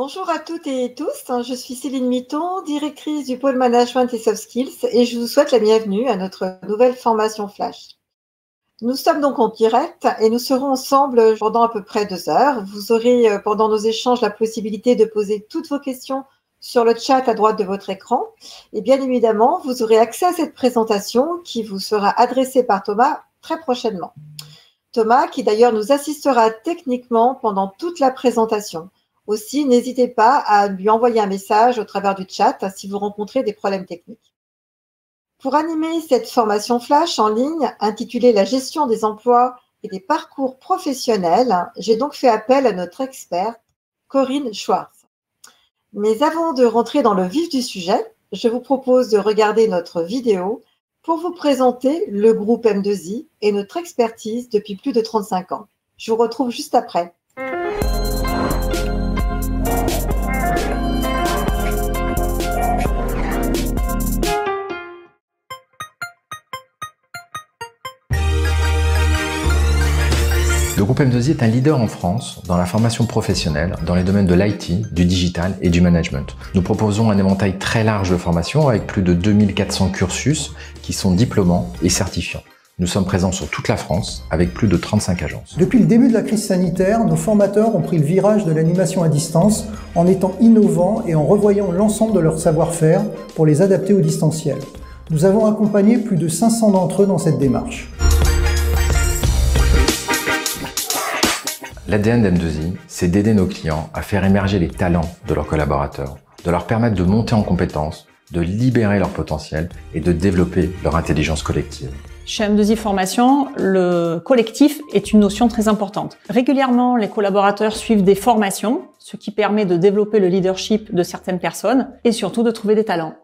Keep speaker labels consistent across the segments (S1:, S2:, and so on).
S1: Bonjour à toutes et tous, je suis Céline Mitton, directrice du pôle Management et Soft Skills et je vous souhaite la bienvenue à notre nouvelle formation Flash. Nous sommes donc en direct et nous serons ensemble pendant à peu près 2 heures. Vous aurez pendant nos échanges la possibilité de poser toutes vos questions sur le chat à droite de votre écran et bien évidemment vous aurez accès à cette présentation qui vous sera adressée par Thomas très prochainement. Thomas qui d'ailleurs nous assistera techniquement pendant toute la présentation. Aussi, n'hésitez pas à lui envoyer un message au travers du chat si vous rencontrez des problèmes techniques. Pour animer cette formation Flash en ligne intitulée « La gestion des emplois et des parcours professionnels », j'ai donc fait appel à notre experte Corinne Schwartz. Mais avant de rentrer dans le vif du sujet, je vous propose de regarder notre vidéo pour vous présenter le groupe M2I et notre expertise depuis plus de 35 ans. Je vous retrouve juste après.
S2: Le groupe M2I est un leader en France dans la formation professionnelle dans les domaines de l'IT, du digital et du management. Nous proposons un éventail très large de formations avec plus de 2400 cursus qui sont diplômants et certifiants. Nous sommes présents sur toute la France avec plus de 35 agences.
S3: Depuis le début de la crise sanitaire, nos formateurs ont pris le virage de l'animation à distance en étant innovants et en revoyant l'ensemble de leur savoir-faire pour les adapter au distanciel. Nous avons accompagné plus de 500 d'entre eux dans cette démarche.
S2: L'ADN d'M2I, c'est d'aider nos clients à faire émerger les talents de leurs collaborateurs, de leur permettre de monter en compétences, de libérer leur potentiel et de développer leur intelligence collective.
S4: Chez M2I Formation, le collectif est une notion très importante. Régulièrement, les collaborateurs suivent des formations, ce qui permet de développer le leadership de certaines personnes et surtout de trouver des talents.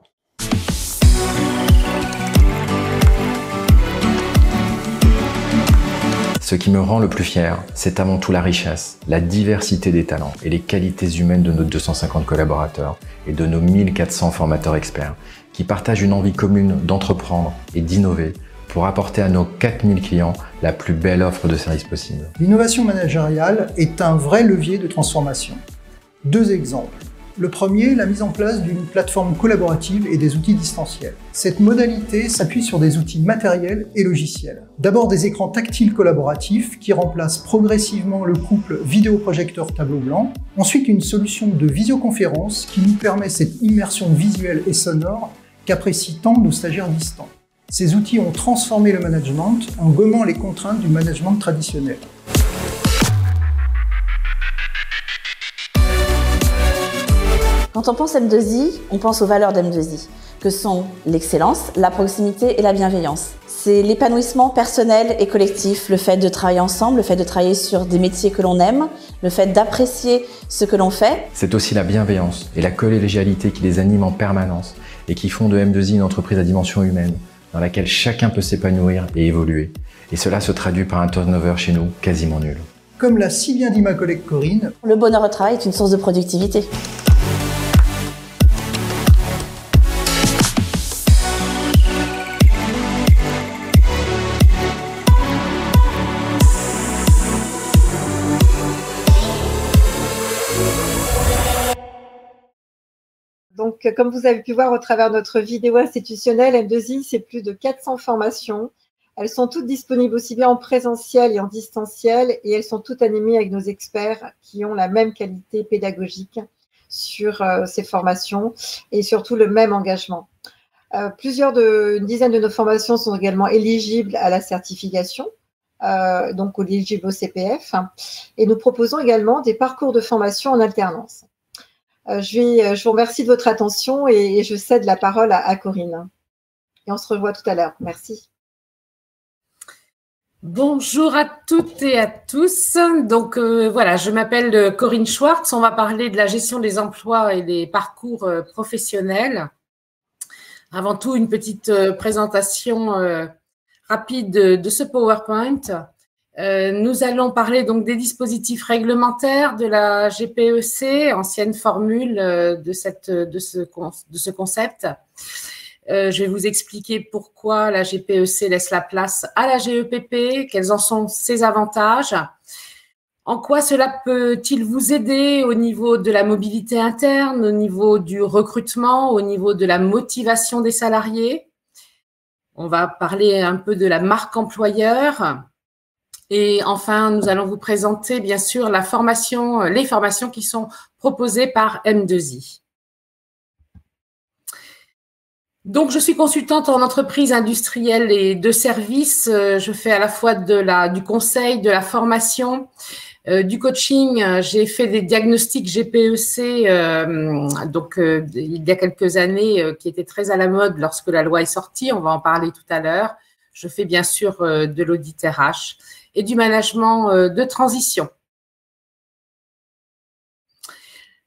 S2: Ce qui me rend le plus fier, c'est avant tout la richesse, la diversité des talents et les qualités humaines de nos 250 collaborateurs et de nos 1400 formateurs experts qui partagent une envie commune d'entreprendre et d'innover pour apporter à nos 4000 clients la plus belle offre de services possible.
S3: L'innovation managériale est un vrai levier de transformation. 2 exemples. Le premier, la mise en place d'une plateforme collaborative et des outils distanciels. Cette modalité s'appuie sur des outils matériels et logiciels. D'abord des écrans tactiles collaboratifs qui remplacent progressivement le couple vidéoprojecteur tableau blanc. Ensuite une solution de visioconférence qui nous permet cette immersion visuelle et sonore qu'apprécient tant nos stagiaires distants. Ces outils ont transformé le management en gommant les contraintes du management traditionnel.
S5: Quand on pense M2I, on pense aux valeurs d'M2I, que sont l'excellence, la proximité et la bienveillance. C'est l'épanouissement personnel et collectif, le fait de travailler ensemble, le fait de travailler sur des métiers que l'on aime, le fait d'apprécier ce que l'on fait.
S2: C'est aussi la bienveillance et la collégialité qui les animent en permanence et qui font de M2I une entreprise à dimension humaine, dans laquelle chacun peut s'épanouir et évoluer. Et cela se traduit par un turnover chez nous quasiment nul.
S3: Comme l'a si bien dit ma collègue Corinne,
S5: le bonheur au travail est une source de productivité.
S1: Donc, comme vous avez pu voir au travers de notre vidéo institutionnelle, M2I, c'est plus de 400 formations. Elles sont toutes disponibles aussi bien en présentiel et en distanciel et elles sont toutes animées avec nos experts qui ont la même qualité pédagogique sur ces formations et surtout le même engagement. Une dizaine de nos formations sont également éligibles à la certification, donc éligibles au CPF. Et nous proposons également des parcours de formation en alternance. Je vous remercie de votre attention et je cède la parole à Corinne. Et on se revoit tout à l'heure. Merci.
S6: Bonjour à toutes et à tous. Donc voilà, je m'appelle Corinne Schwartz. On va parler de la gestion des emplois et des parcours professionnels. Avant tout, une petite présentation rapide de ce PowerPoint. Nous allons parler donc des dispositifs réglementaires de la GPEC, ancienne formule de ce concept. Je vais vous expliquer pourquoi la GPEC laisse la place à la GEPP, quels en sont ses avantages. En quoi cela peut-il vous aider au niveau de la mobilité interne, au niveau du recrutement, au niveau de la motivation des salariés? On va parler un peu de la marque employeur. Et enfin, nous allons vous présenter, bien sûr, les formations qui sont proposées par M2I. Donc, je suis consultante en entreprise industrielle et de services. Je fais à la fois du conseil, de la formation, du coaching. J'ai fait des diagnostics GPEC il y a quelques années qui étaient très à la mode lorsque la loi est sortie. On va en parler tout à l'heure. Je fais bien sûr de l'audit RH et du management de transition.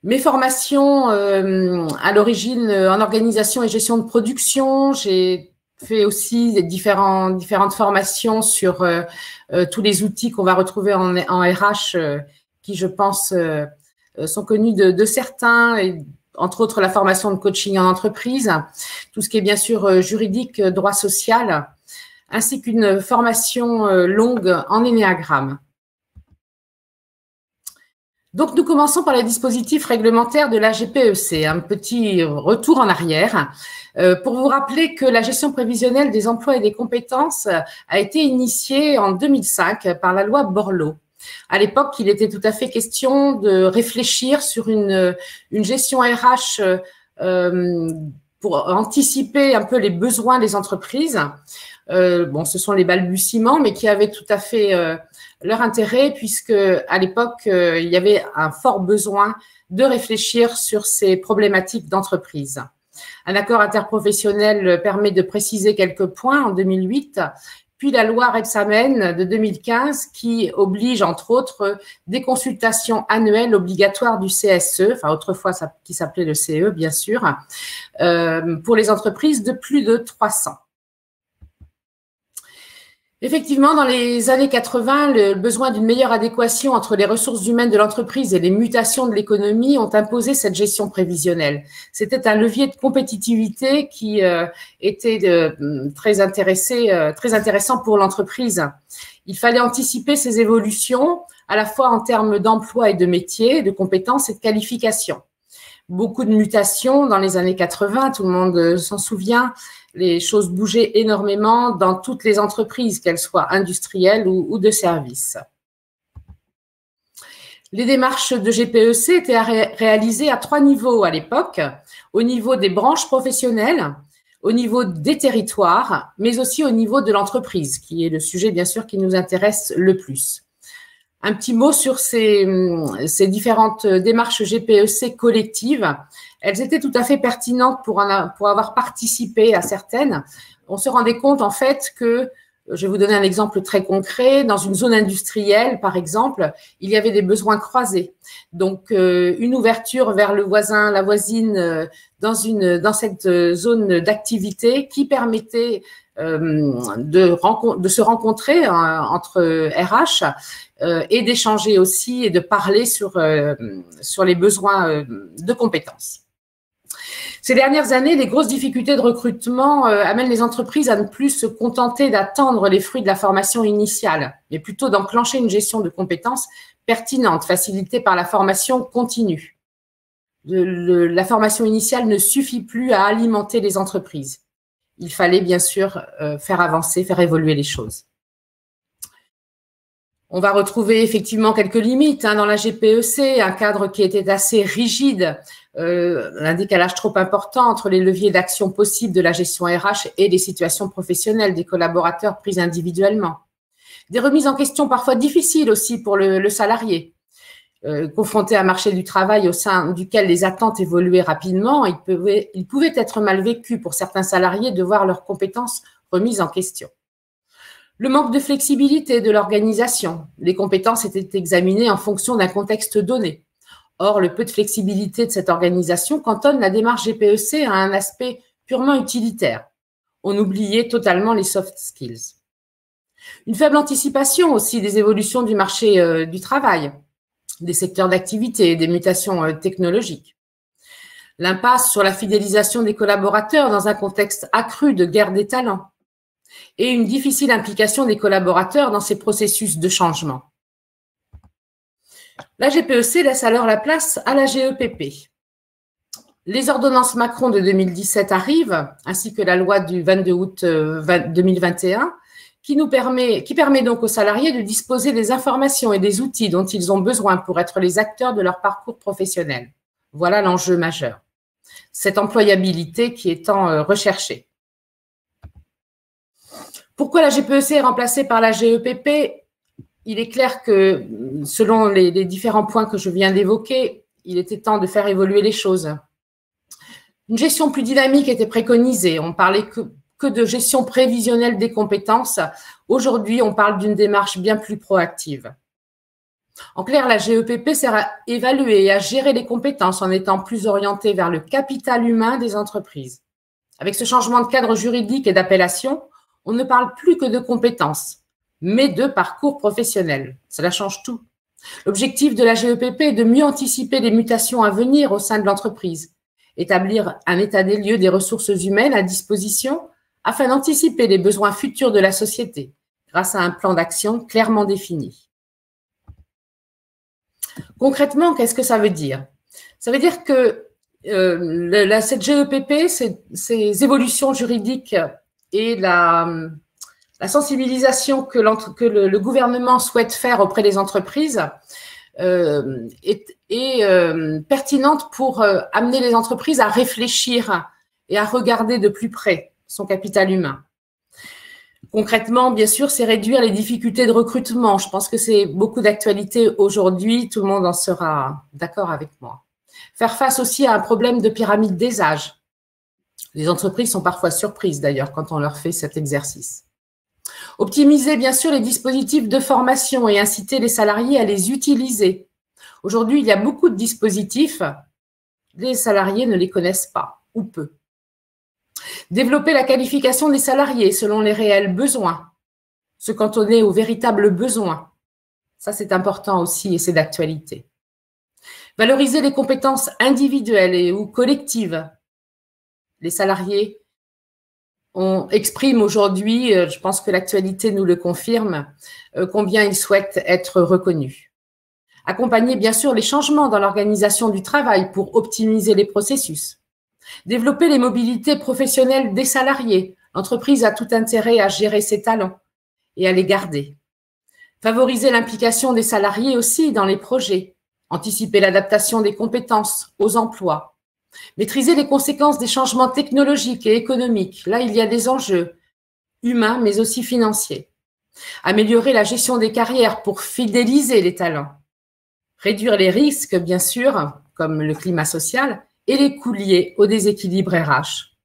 S6: Mes formations à l'origine en organisation et gestion de production, j'ai fait aussi différentes formations sur tous les outils qu'on va retrouver en RH qui, je pense, sont connus de certains, et entre autres la formation de coaching en entreprise, tout ce qui est bien sûr juridique, droit social, ainsi qu'une formation longue en énéagramme. Donc, nous commençons par les dispositifs réglementaires de la GPEC. Un petit retour en arrière pour vous rappeler que la gestion prévisionnelle des emplois et des compétences a été initiée en 2005 par la loi Borloo. À l'époque, il était tout à fait question de réfléchir sur une gestion RH pour anticiper un peu les besoins des entreprises. Ce sont les balbutiements, mais qui avaient tout à fait leur intérêt, puisque à l'époque, il y avait un fort besoin de réfléchir sur ces problématiques d'entreprise. Un accord interprofessionnel permet de préciser quelques points en 2008, puis la loi Rebsamen de 2015 qui oblige, entre autres, des consultations annuelles obligatoires du CSE, enfin autrefois qui s'appelait le CE, bien sûr, pour les entreprises de plus de 300. Effectivement, dans les années 80, le besoin d'une meilleure adéquation entre les ressources humaines de l'entreprise et les mutations de l'économie ont imposé cette gestion prévisionnelle. C'était un levier de compétitivité qui était très intéressant pour l'entreprise. Il fallait anticiper ces évolutions, à la fois en termes d'emploi et de métier, de compétences et de qualifications. Beaucoup de mutations dans les années 80, tout le monde s'en souvient. Les choses bougeaient énormément dans toutes les entreprises, qu'elles soient industrielles ou de services. Les démarches de GPEC étaient réalisées à 3 niveaux à l'époque, au niveau des branches professionnelles, au niveau des territoires, mais aussi au niveau de l'entreprise, qui est le sujet bien sûr qui nous intéresse le plus. Un petit mot sur ces différentes démarches GPEC collectives. Elles étaient tout à fait pertinentes pour avoir participé à certaines. On se rendait compte en fait que, je vais vous donner un exemple très concret, dans une zone industrielle par exemple, il y avait des besoins croisés. Donc une ouverture vers le voisin, la voisine dans cette zone d'activité qui permettait de se rencontrer entre RH et d'échanger aussi et de parler sur les besoins de compétences. Ces dernières années, les grosses difficultés de recrutement amènent les entreprises à ne plus se contenter d'attendre les fruits de la formation initiale, mais plutôt d'enclencher une gestion de compétences pertinente, facilitée par la formation continue. La formation initiale ne suffit plus à alimenter les entreprises. Il fallait bien sûr faire avancer, faire évoluer les choses. On va retrouver effectivement quelques limites dans la GPEC, un cadre qui était assez rigide, un décalage trop important entre les leviers d'action possibles de la gestion RH et les situations professionnelles des collaborateurs prises individuellement. Des remises en question parfois difficiles aussi pour le salarié. Confronté à un marché du travail au sein duquel les attentes évoluaient rapidement, il pouvait être mal vécu pour certains salariés de voir leurs compétences remises en question. Le manque de flexibilité de l'organisation. Les compétences étaient examinées en fonction d'un contexte donné. Or, le peu de flexibilité de cette organisation cantonne la démarche GPEC à un aspect purement utilitaire. On oubliait totalement les soft skills. Une faible anticipation aussi des évolutions du marché du travail, des secteurs d'activité, des mutations technologiques. L'impasse sur la fidélisation des collaborateurs dans un contexte accru de guerre des talents et une difficile implication des collaborateurs dans ces processus de changement. La GPEC laisse alors la place à la GEPP. Les ordonnances Macron de 2017 arrivent, ainsi que la loi du 22 août 2021, qui permet donc aux salariés de disposer des informations et des outils dont ils ont besoin pour être les acteurs de leur parcours professionnel. Voilà l'enjeu majeur. Cette employabilité qui est tant recherchée. Pourquoi la GPEC est remplacée par la GEPP? Il est clair que, selon les différents points que je viens d'évoquer, il était temps de faire évoluer les choses. Une gestion plus dynamique était préconisée. On parlait que de gestion prévisionnelle des compétences. Aujourd'hui, on parle d'une démarche bien plus proactive. En clair, la GEPP sert à évaluer et à gérer les compétences en étant plus orientée vers le capital humain des entreprises. Avec ce changement de cadre juridique et d'appellation, on ne parle plus que de compétences, mais de parcours professionnel. Cela change tout. L'objectif de la GEPP est de mieux anticiper les mutations à venir au sein de l'entreprise, établir un état des lieux des ressources humaines à disposition afin d'anticiper les besoins futurs de la société grâce à un plan d'action clairement défini. Concrètement, qu'est-ce que ça veut dire? Ça veut dire que cette GEPP, ces évolutions juridiques et la sensibilisation que le gouvernement souhaite faire auprès des entreprises est pertinente pour amener les entreprises à réfléchir et à regarder de plus près son capital humain. Concrètement, bien sûr, c'est réduire les difficultés de recrutement. Je pense que c'est beaucoup d'actualité aujourd'hui. Tout le monde en sera d'accord avec moi. Faire face aussi à un problème de pyramide des âges. Les entreprises sont parfois surprises d'ailleurs quand on leur fait cet exercice. Optimiser bien sûr les dispositifs de formation et inciter les salariés à les utiliser. Aujourd'hui, il y a beaucoup de dispositifs, les salariés ne les connaissent pas ou peu. Développer la qualification des salariés selon les réels besoins, se cantonner aux véritables besoins. Ça, c'est important aussi et c'est d'actualité. Valoriser les compétences individuelles ou collectives. Les salariés expriment aujourd'hui, je pense que l'actualité nous le confirme, combien ils souhaitent être reconnus. Accompagner bien sûr les changements dans l'organisation du travail pour optimiser les processus. Développer les mobilités professionnelles des salariés. L'entreprise a tout intérêt à gérer ses talents et à les garder. Favoriser l'implication des salariés aussi dans les projets. Anticiper l'adaptation des compétences aux emplois. Maîtriser les conséquences des changements technologiques et économiques. Là, il y a des enjeux humains, mais aussi financiers. Améliorer la gestion des carrières pour fidéliser les talents. Réduire les risques, bien sûr, comme le climat social, et les coûts liés au déséquilibre RH.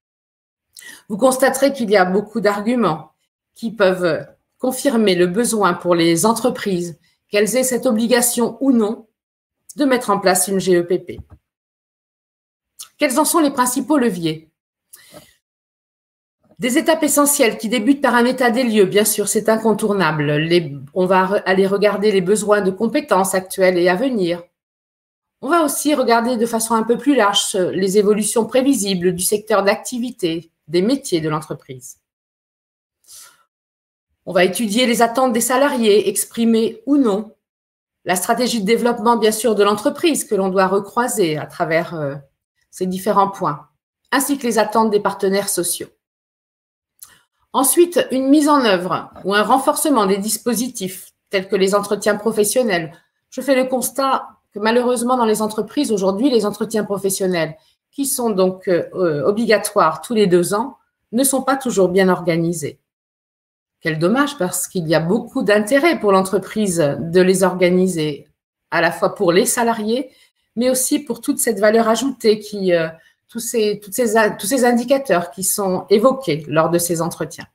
S6: Vous constaterez qu'il y a beaucoup d'arguments qui peuvent confirmer le besoin pour les entreprises, qu'elles aient cette obligation ou non, de mettre en place une GEPP. Quels en sont les principaux leviers? Des étapes essentielles qui débutent par un état des lieux, bien sûr, c'est incontournable. On va aller regarder les besoins de compétences actuelles et à venir. On va aussi regarder de façon un peu plus large les évolutions prévisibles du secteur d'activité, des métiers de l'entreprise. On va étudier les attentes des salariés, exprimées ou non, la stratégie de développement, bien sûr, de l'entreprise que l'on doit recroiser à travers ces différents points, ainsi que les attentes des partenaires sociaux. Ensuite, une mise en œuvre ou un renforcement des dispositifs tels que les entretiens professionnels. Je fais le constat que malheureusement dans les entreprises aujourd'hui, les entretiens professionnels qui sont donc obligatoires tous les 2 ans ne sont pas toujours bien organisés. Quel dommage parce qu'il y a beaucoup d'intérêt pour l'entreprise de les organiser, à la fois pour les salariés, mais aussi pour toute cette valeur ajoutée tous ces indicateurs qui sont évoqués lors de ces entretiens.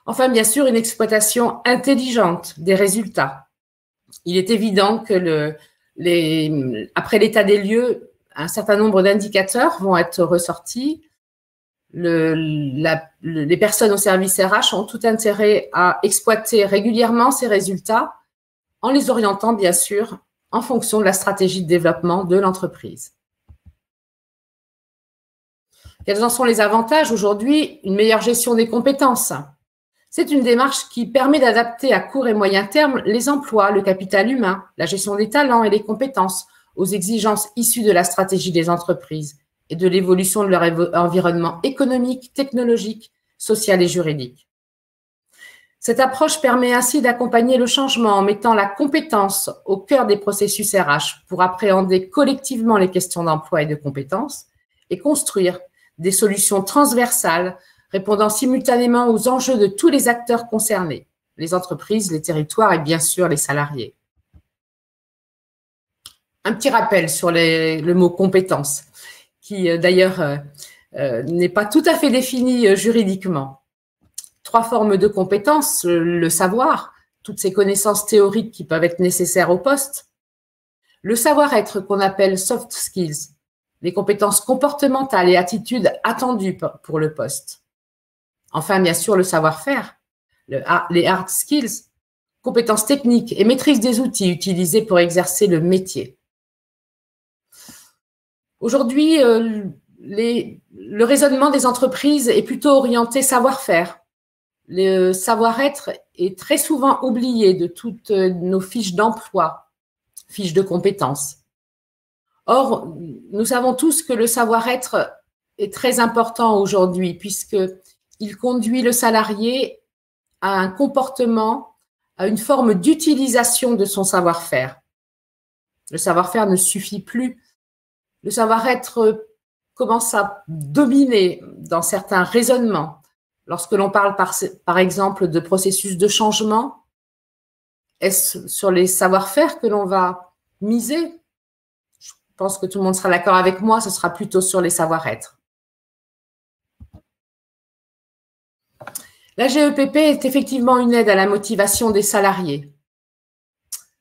S6: Enfin, bien sûr, une exploitation intelligente des résultats. Il est évident que après l'état des lieux, un certain nombre d'indicateurs vont être ressortis. Les personnes au service RH ont tout intérêt à exploiter régulièrement ces résultats en les orientant, bien sûr, en fonction de la stratégie de développement de l'entreprise. Quels en sont les avantages aujourd'hui? Une meilleure gestion des compétences, C'est une démarche qui permet d'adapter à court et moyen terme les emplois, le capital humain, la gestion des talents et les compétences aux exigences issues de la stratégie des entreprises et de l'évolution de leur environnement économique, technologique, social et juridique. Cette approche permet ainsi d'accompagner le changement en mettant la compétence au cœur des processus RH pour appréhender collectivement les questions d'emploi et de compétences et construire des solutions transversales répondant simultanément aux enjeux de tous les acteurs concernés, les entreprises, les territoires et bien sûr les salariés. Un petit rappel sur le mot compétence, qui d'ailleurs n'est pas tout à fait défini juridiquement. 3 formes de compétences, le savoir, toutes ces connaissances théoriques qui peuvent être nécessaires au poste, le savoir-être qu'on appelle soft skills, les compétences comportementales et attitudes attendues pour le poste. Enfin, bien sûr, le savoir-faire, les hard skills, compétences techniques et maîtrise des outils utilisés pour exercer le métier. Aujourd'hui, le raisonnement des entreprises est plutôt orienté savoir-faire. Le savoir-être est très souvent oublié de toutes nos fiches d'emploi, fiches de compétences. Or, nous savons tous que le savoir-être est très important aujourd'hui puisqu'il conduit le salarié à un comportement, à une forme d'utilisation de son savoir-faire. Le savoir-faire ne suffit plus. Le savoir-être commence à dominer dans certains raisonnements. Lorsque l'on parle par exemple de processus de changement, est-ce sur les savoir-faire que l'on va miser? Je pense que tout le monde sera d'accord avec moi, ce sera plutôt sur les savoir-être. La GEPP est effectivement une aide à la motivation des salariés.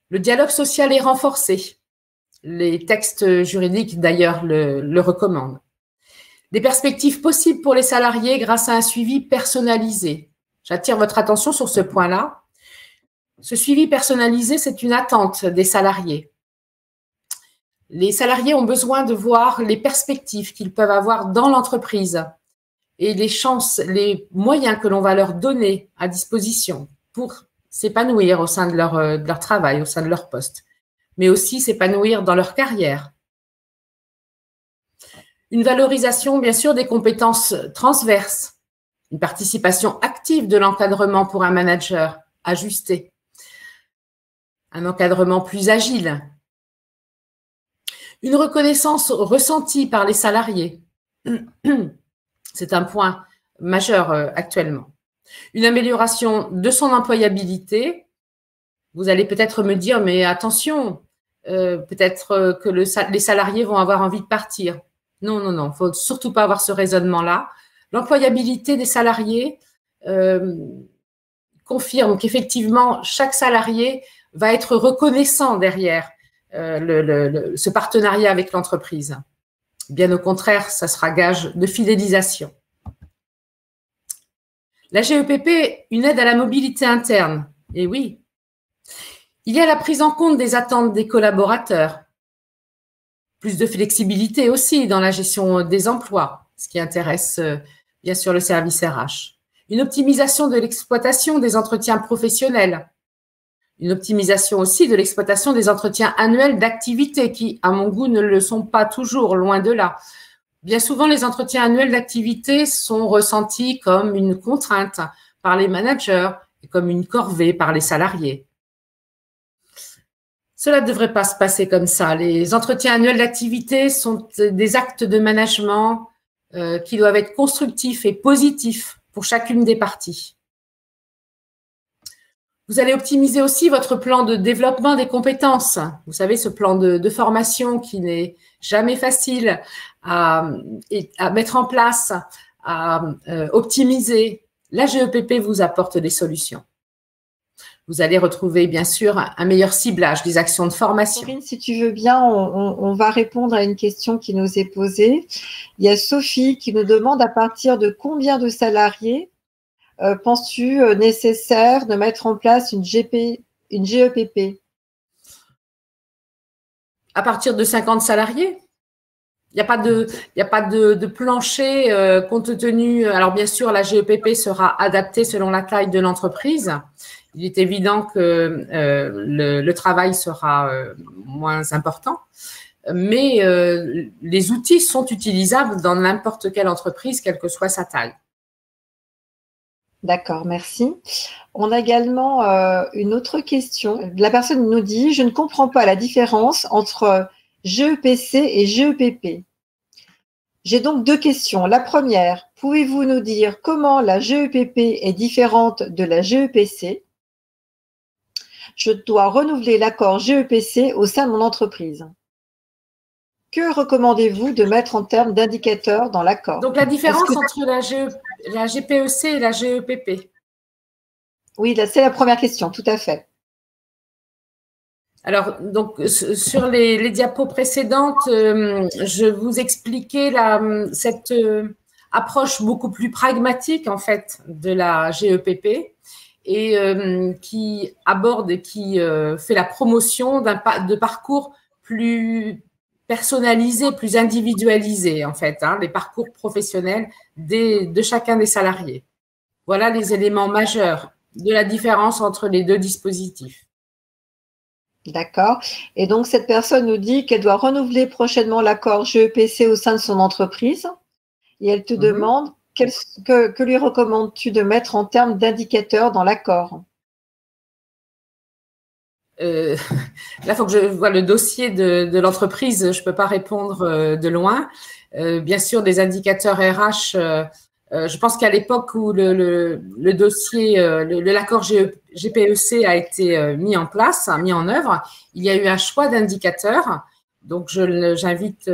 S6: Le dialogue social est renforcé. Les textes juridiques, d'ailleurs, le recommandent. Des perspectives possibles pour les salariés grâce à un suivi personnalisé. J'attire votre attention sur ce point-là. Ce suivi personnalisé, c'est une attente des salariés. Les salariés ont besoin de voir les perspectives qu'ils peuvent avoir dans l'entreprise et les chances, les moyens que l'on va leur donner à disposition pour s'épanouir au sein de leur travail, au sein de leur poste, mais aussi s'épanouir dans leur carrière. Une valorisation, bien sûr, des compétences transverses, une participation active de l'encadrement pour un manager ajusté, un encadrement plus agile, une reconnaissance ressentie par les salariés. C'est un point majeur actuellement. Une amélioration de son employabilité. Vous allez peut-être me dire, mais attention, peut-être que les salariés vont avoir envie de partir. Non, non, non, il ne faut surtout pas avoir ce raisonnement-là. L'employabilité des salariés confirme qu'effectivement, chaque salarié va être reconnaissant derrière ce partenariat avec l'entreprise. Bien au contraire, ça sera gage de fidélisation. La GEPP, une aide à la mobilité interne. Et oui, il y a la prise en compte des attentes des collaborateurs. Plus de flexibilité aussi dans la gestion des emplois, ce qui intéresse bien sûr le service RH. Une optimisation de l'exploitation des entretiens professionnels. Une optimisation aussi de l'exploitation des entretiens annuels d'activité qui, à mon goût, ne le sont pas toujours, loin de là. Bien souvent, les entretiens annuels d'activité sont ressentis comme une contrainte par les managers et comme une corvée par les salariés. Cela ne devrait pas se passer comme ça. Les entretiens annuels d'activité sont des actes de management qui doivent être constructifs et positifs pour chacune des parties. Vous allez optimiser aussi votre plan de développement des compétences. Vous savez, ce plan de formation qui n'est jamais facile à mettre en place, à optimiser. La GEPP vous apporte des solutions. Vous allez retrouver, bien sûr, un meilleur ciblage des actions de formation.
S1: Corinne, si tu veux bien, on va répondre à une question qui nous est posée. Il y a Sophie qui nous demande à partir de combien de salariés penses-tu nécessaire de mettre en place une GEPP?
S6: À partir de 50 salariés. Il n'y a pas de plancher compte tenu. Alors, bien sûr, la GEPP sera adaptée selon la taille de l'entreprise. Il est évident que le travail sera moins important, mais les outils sont utilisables dans n'importe quelle entreprise, quelle que soit sa taille.
S1: D'accord, merci. On a également une autre question. La personne nous dit « Je ne comprends pas la différence entre GEPC et GEPP. J'ai donc deux questions. La première, pouvez-vous nous dire comment la GEPP est différente de la GEPC? Je dois renouveler l'accord GEPC au sein de mon entreprise. Que recommandez-vous de mettre en termes d'indicateurs dans l'accord? »
S6: Donc, la différence entre la GPEC et la GEPP.
S1: Oui, c'est la première question, tout à fait.
S6: Alors, donc, sur les diapos précédentes, je vous expliquais cette approche beaucoup plus pragmatique, en fait, de la GEPP et qui aborde et qui fait la promotion de parcours plus personnalisés, plus individualisés, en fait, les parcours professionnels de chacun des salariés. Voilà les éléments majeurs de la différence entre les deux dispositifs.
S1: D'accord. Et donc, cette personne nous dit qu'elle doit renouveler prochainement l'accord GEPC au sein de son entreprise. Et elle te demande que lui recommandes-tu de mettre en termes d'indicateurs dans l'accord?
S6: Là, il faut que je vois le dossier de l'entreprise. Je ne peux pas répondre de loin. Bien sûr, des indicateurs RH. Je pense qu'à l'époque où le dossier, l'accord GPEC a été mis en place, mis en œuvre, il y a eu un choix d'indicateurs. Donc, j'invite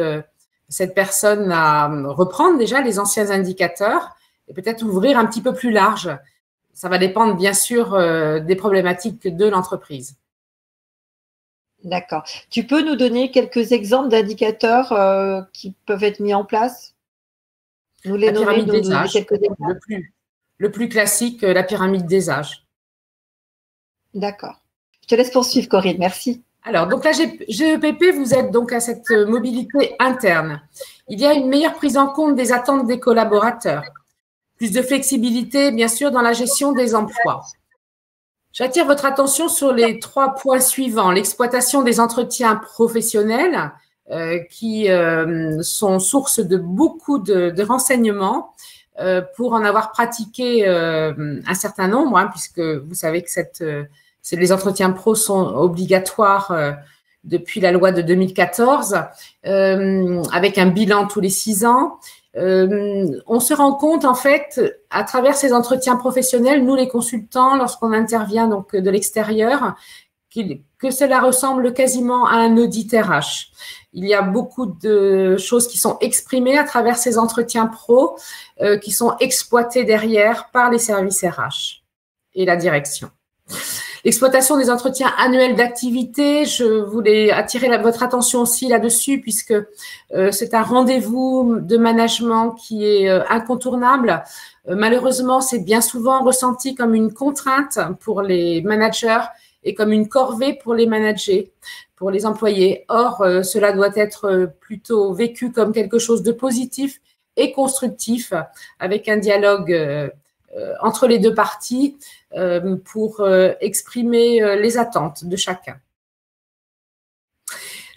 S6: cette personne à reprendre déjà les anciens indicateurs et peut-être ouvrir un petit peu plus large. Ça va dépendre, bien sûr, des problématiques de l'entreprise.
S1: D'accord. Tu peux nous donner quelques exemples d'indicateurs qui peuvent être mis en place? Nous les nommer,
S6: pyramide des âges, le plus classique, la pyramide des âges.
S1: D'accord. Je te laisse poursuivre, Corinne. Merci.
S6: Alors, donc la GEPP, vous êtes donc à cette mobilité interne. Il y a une meilleure prise en compte des attentes des collaborateurs. Plus de flexibilité, bien sûr, dans la gestion des emplois. J'attire votre attention sur les 3 points suivants. L'exploitation des entretiens professionnels, qui sont source de beaucoup de renseignements pour en avoir pratiqué un certain nombre, puisque vous savez que les entretiens pro sont obligatoires depuis la loi de 2014, avec un bilan tous les 6 ans. On se rend compte, en fait, à travers ces entretiens professionnels, nous les consultants, lorsqu'on intervient donc de l'extérieur, que cela ressemble quasiment à un audit RH. Il y a beaucoup de choses qui sont exprimées à travers ces entretiens pro, qui sont exploités derrière par les services RH et la direction. L'exploitation des entretiens annuels d'activité, je voulais attirer votre attention aussi là-dessus, puisque c'est un rendez-vous de management qui est incontournable. Malheureusement, c'est bien souvent ressenti comme une contrainte pour les managers et comme une corvée pour les managers, pour les employés. Or, cela doit être plutôt vécu comme quelque chose de positif et constructif, avec un dialogue entre les deux parties pour exprimer les attentes de chacun.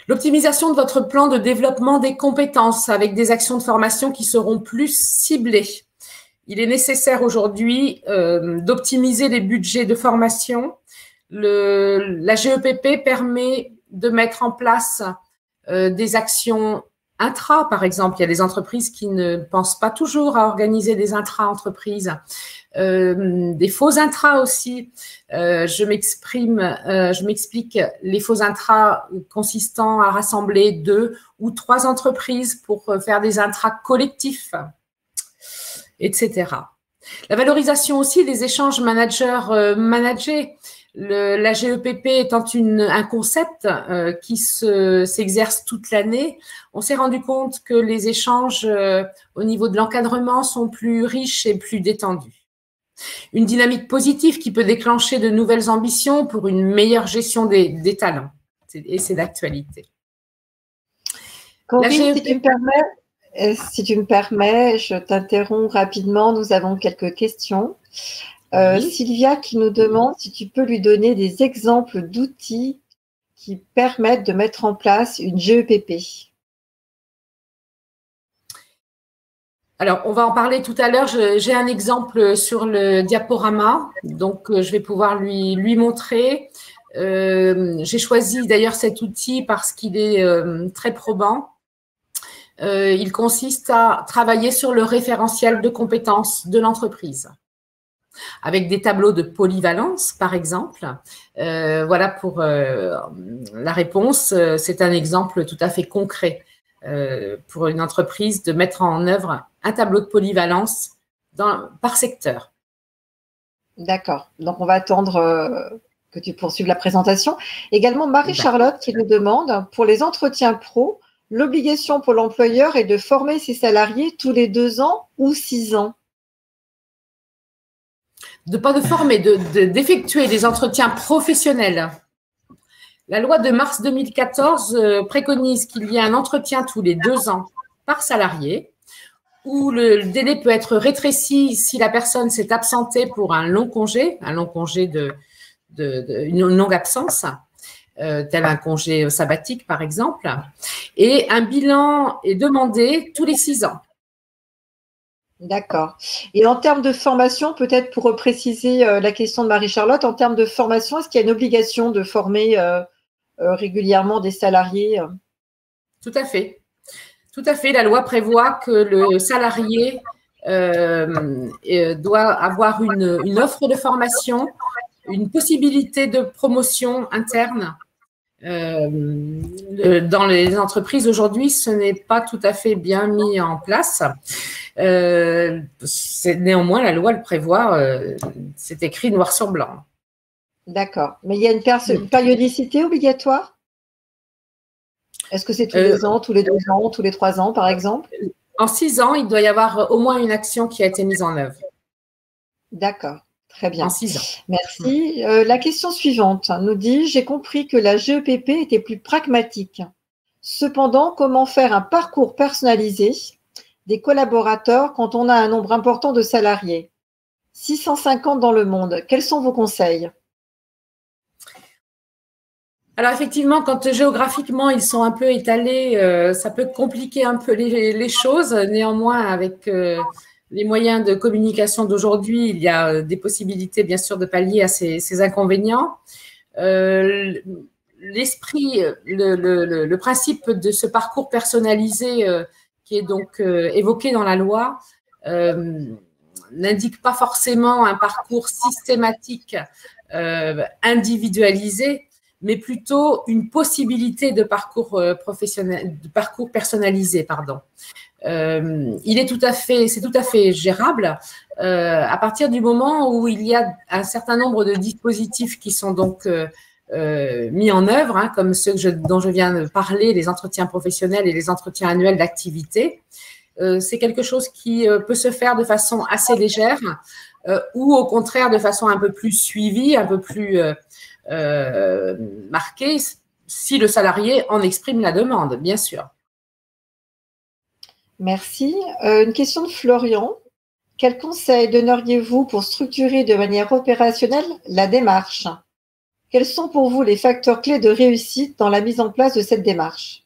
S6: L'optimisation de votre plan de développement des compétences avec des actions de formation qui seront plus ciblées. Il est nécessaire aujourd'hui d'optimiser les budgets de formation. La GEPP permet de mettre en place des actions intra, par exemple. Il y a des entreprises qui ne pensent pas toujours à organiser des intra-entreprises. Des faux intras aussi. Je m'explique, les faux intras consistant à rassembler 2 ou 3 entreprises pour faire des intras collectifs, etc. La valorisation aussi des échanges manager-managés. La GEPP étant un concept qui s'exerce toute l'année, on s'est rendu compte que les échanges au niveau de l'encadrement sont plus riches et plus détendus. Une dynamique positive qui peut déclencher de nouvelles ambitions pour une meilleure gestion des talents. Et c'est d'actualité.
S1: Corinne, si tu me permets, je t'interromps rapidement. Nous avons quelques questions.
S6: Oui.
S1: Sylvia qui nous demande si tu peux lui donner des exemples d'outils qui permettent de mettre en place une GEPP.
S6: Alors, on va en parler tout à l'heure. J'ai un exemple sur le diaporama, donc je vais pouvoir lui montrer. J'ai choisi d'ailleurs cet outil parce qu'il est très probant. Il consiste à travailler sur le référentiel de compétences de l'entreprise, avec des tableaux de polyvalence, par exemple. Voilà pour la réponse. C'est un exemple tout à fait concret pour une entreprise de mettre en œuvre un tableau de polyvalence par secteur.
S1: D'accord. Donc, on va attendre que tu poursuives la présentation. Également, Marie-Charlotte qui nous demande, pour les entretiens pro, l'obligation pour l'employeur est de former ses salariés tous les 2 ans ou 6 ans.
S6: Pas de former, d'effectuer des entretiens professionnels. La loi de mars 2014 préconise qu'il y ait un entretien tous les 2 ans par salarié, où le délai peut être rétréci si la personne s'est absentée pour un long congé une longue absence, tel un congé sabbatique par exemple, et un bilan est demandé tous les 6 ans.
S1: D'accord. Et en termes de formation, peut-être pour préciser la question de Marie-Charlotte, en termes de formation, est-ce qu'il y a une obligation de former régulièrement des salariés?
S6: Tout à fait. Tout à fait. La loi prévoit que le salarié doit avoir une offre de formation, une possibilité de promotion interne. Dans les entreprises aujourd'hui, ce n'est pas tout à fait bien mis en place. Néanmoins, la loi le prévoit, c'est écrit noir sur blanc.
S1: D'accord. Mais il y a une périodicité obligatoire? Est-ce que c'est tous les ans, tous les 2 ans, tous les 3 ans, par exemple?
S6: En 6 ans, il doit y avoir au moins une action qui a été mise en œuvre.
S1: D'accord. Très bien.
S6: En 6 ans.
S1: Merci. La question suivante nous dit, j'ai compris que la GEPP était plus pragmatique. Cependant, comment faire un parcours personnalisé des collaborateurs quand on a un nombre important de salariés? 650 dans le monde. Quels sont vos conseils?
S6: Alors effectivement, quand géographiquement ils sont un peu étalés, ça peut compliquer un peu les choses. Néanmoins, avec les moyens de communication d'aujourd'hui, il y a des possibilités bien sûr de pallier à ces inconvénients. L'esprit, le principe de ce parcours personnalisé qui est donc évoqué dans la loi n'indique pas forcément un parcours systématique individualisé, mais plutôt une possibilité de parcours professionnel, de parcours personnalisé, pardon. C'est tout à fait gérable à partir du moment où il y a un certain nombre de dispositifs qui sont donc mis en œuvre, hein, comme ceux dont je viens de parler, les entretiens professionnels et les entretiens annuels d'activité. C'est quelque chose qui peut se faire de façon assez légère ou au contraire de façon un peu plus suivie, un peu plus marquée, si le salarié en exprime la demande, bien sûr.
S1: Merci. Une question de Florian. Quel conseil donneriez-vous pour structurer de manière opérationnelle la démarche? Quels sont pour vous les facteurs clés de réussite dans la mise en place de cette démarche?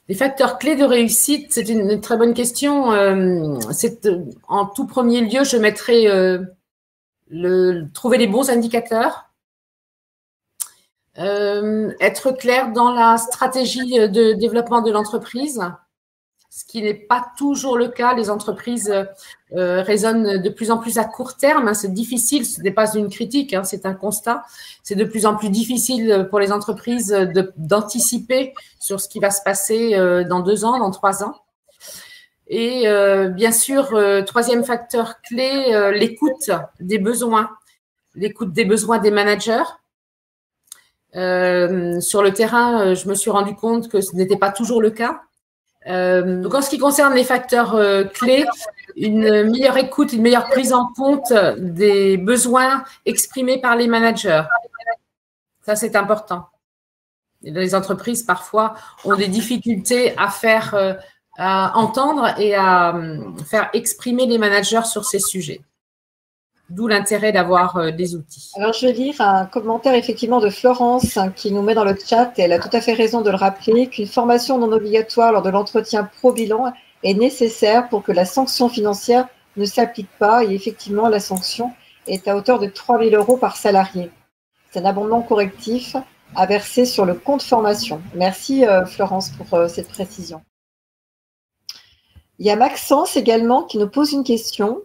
S6: Les facteurs clés de réussite, c'est une très bonne question. En tout premier lieu, je mettrais trouver les bons indicateurs, être clair dans la stratégie de développement de l'entreprise, ce qui n'est pas toujours le cas. Les entreprises raisonnent de plus en plus à court terme. C'est difficile, ce n'est pas une critique, hein, c'est un constat. C'est de plus en plus difficile pour les entreprises d'anticiper sur ce qui va se passer dans 2 ans, dans 3 ans. Et bien sûr, troisième facteur clé, l'écoute des besoins des managers. Sur le terrain, je me suis rendu compte que ce n'était pas toujours le cas. Donc, en ce qui concerne les facteurs clés, une meilleure écoute, une meilleure prise en compte des besoins exprimés par les managers. Ça, c'est important. Les entreprises, parfois, ont des difficultés à entendre et à faire exprimer les managers sur ces sujets. D'où l'intérêt d'avoir des outils.
S1: Alors, je vais lire un commentaire effectivement de Florence qui nous met dans le chat, et elle a tout à fait raison de le rappeler, qu'une formation non obligatoire lors de l'entretien pro-bilan est nécessaire pour que la sanction financière ne s'applique pas. Et effectivement, la sanction est à hauteur de 3 000 € par salarié. C'est un abondement correctif à verser sur le compte formation. Merci Florence pour cette précision. Il y a Maxence également qui nous pose une question.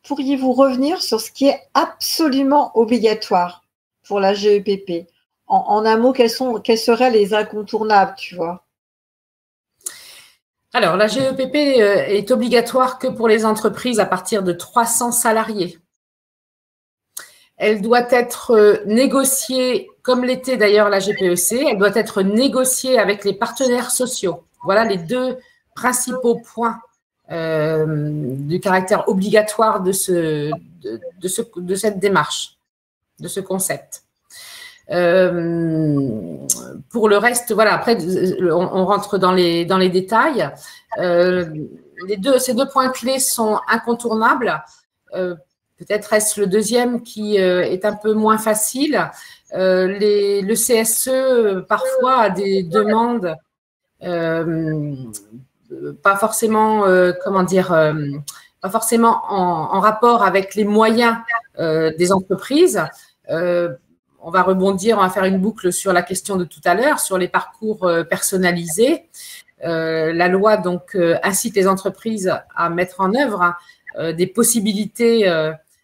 S1: Pourriez-vous revenir sur ce qui est absolument obligatoire pour la GEPP? En un mot, quels seraient les incontournables, tu vois?
S6: Alors, la GEPP est obligatoire que pour les entreprises à partir de 300 salariés. Elle doit être négociée, comme l'était d'ailleurs la GPEC, elle doit être négociée avec les partenaires sociaux. Voilà les deux principaux points du caractère obligatoire de cette démarche, de ce concept. Pour le reste, voilà, après, on rentre dans les détails. Ces deux points clés sont incontournables. Peut-être est-ce le deuxième qui est un peu moins facile. Le CSE, parfois, a des demandes pas forcément, pas forcément en rapport avec les moyens des entreprises. On va rebondir, on va faire une boucle sur la question de tout à l'heure, sur les parcours personnalisés. La loi donc incite les entreprises à mettre en œuvre des possibilités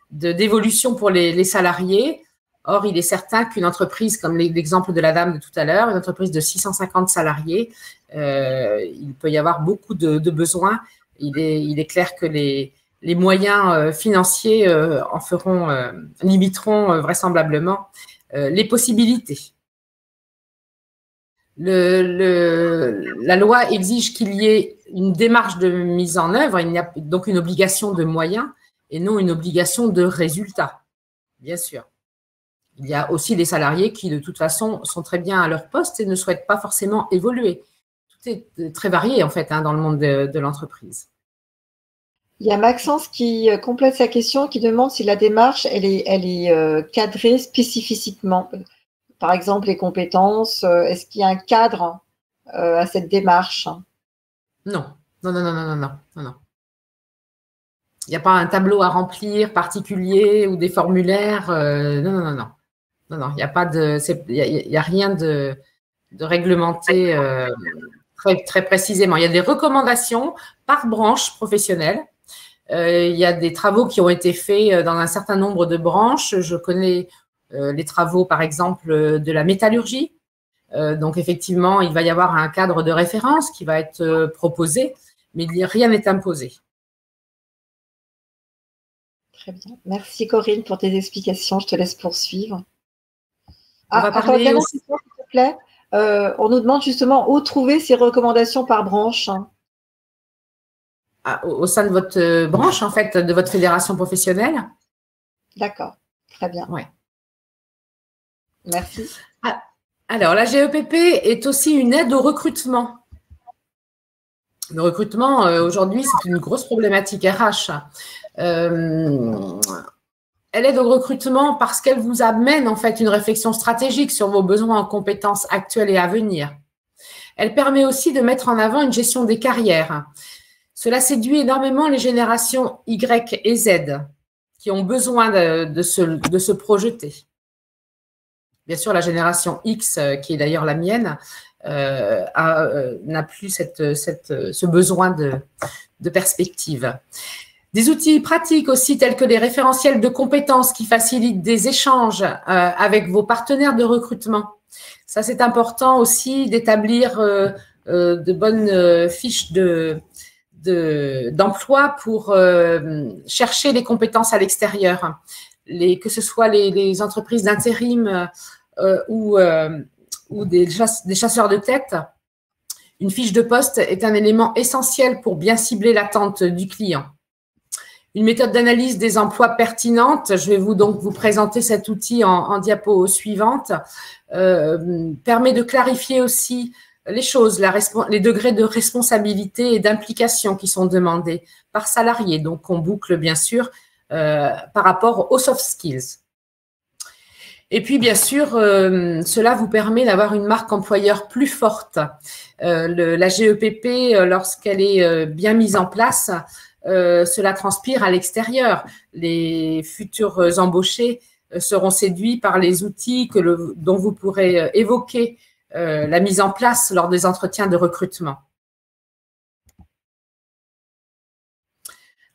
S6: d'évolution pour les salariés. Or, il est certain qu'une entreprise, comme l'exemple de la dame de tout à l'heure, une entreprise de 650 salariés, il peut y avoir beaucoup de besoins. Il est clair que les moyens financiers limiteront vraisemblablement les possibilités. La loi exige qu'il y ait une démarche de mise en œuvre, il y a donc une obligation de moyens et non une obligation de résultat, bien sûr. Il y a aussi des salariés qui, de toute façon, sont très bien à leur poste et ne souhaitent pas forcément évoluer. Tout est très varié, en fait, dans le monde de l'entreprise.
S1: Il y a Maxence qui complète sa question, qui demande si la démarche, elle est cadrée spécifiquement. Par exemple, les compétences, est-ce qu'il y a un cadre à cette démarche? Non. Il n'y a pas un tableau à remplir particulier ou des formulaires. Non. Il n'y a pas il y a rien de réglementé très précisément. Il y a des recommandations par branche professionnelle. Il y a des travaux qui ont été faits dans un certain nombre de branches. Je connais les travaux, par exemple, de la métallurgie. Donc, effectivement, il va y avoir un cadre de référence qui va être proposé, mais rien n'est imposé. Très bien. Merci Corinne pour tes explications. Je te laisse poursuivre. Attends, s'il te plaît. On nous demande justement où trouver ces recommandations par branche. Au sein de votre branche, en fait, de votre fédération professionnelle. D'accord. Très bien. Ouais. Merci. Alors, la GEPP est aussi une aide au recrutement. Le recrutement, aujourd'hui, c'est une grosse problématique RH. Elle aide au recrutement parce qu'elle vous amène en fait une réflexion stratégique sur vos besoins en compétences actuelles et à venir. Elle permet aussi de mettre en avant une gestion des carrières. Cela séduit énormément les générations Y et Z qui ont besoin de se projeter. Bien sûr, la génération X, qui est d'ailleurs la mienne, n'a plus ce besoin de perspective. Des outils pratiques aussi tels que les référentiels de compétences qui facilitent des échanges avec vos partenaires de recrutement. Ça, c'est important aussi d'établir de bonnes fiches d'emploi pour chercher les compétences à l'extérieur. Que ce soit les entreprises d'intérim ou des chasseurs de tête, une fiche de poste est un élément essentiel pour bien cibler l'attente du client.
S6: Une méthode d'analyse des emplois pertinente, je vais vous présenter cet outil en diapo suivante, permet de clarifier aussi les choses, les degrés de responsabilité et d'implication qui sont demandés par salarié. Donc, on boucle bien sûr par rapport aux soft skills. Et puis, bien sûr, cela vous permet d'avoir une marque employeur plus forte. La GEPP, lorsqu'elle est bien mise en place, cela transpire à l'extérieur. Les futurs embauchés seront séduits par les outils dont vous pourrez évoquer la mise en place lors des entretiens de recrutement.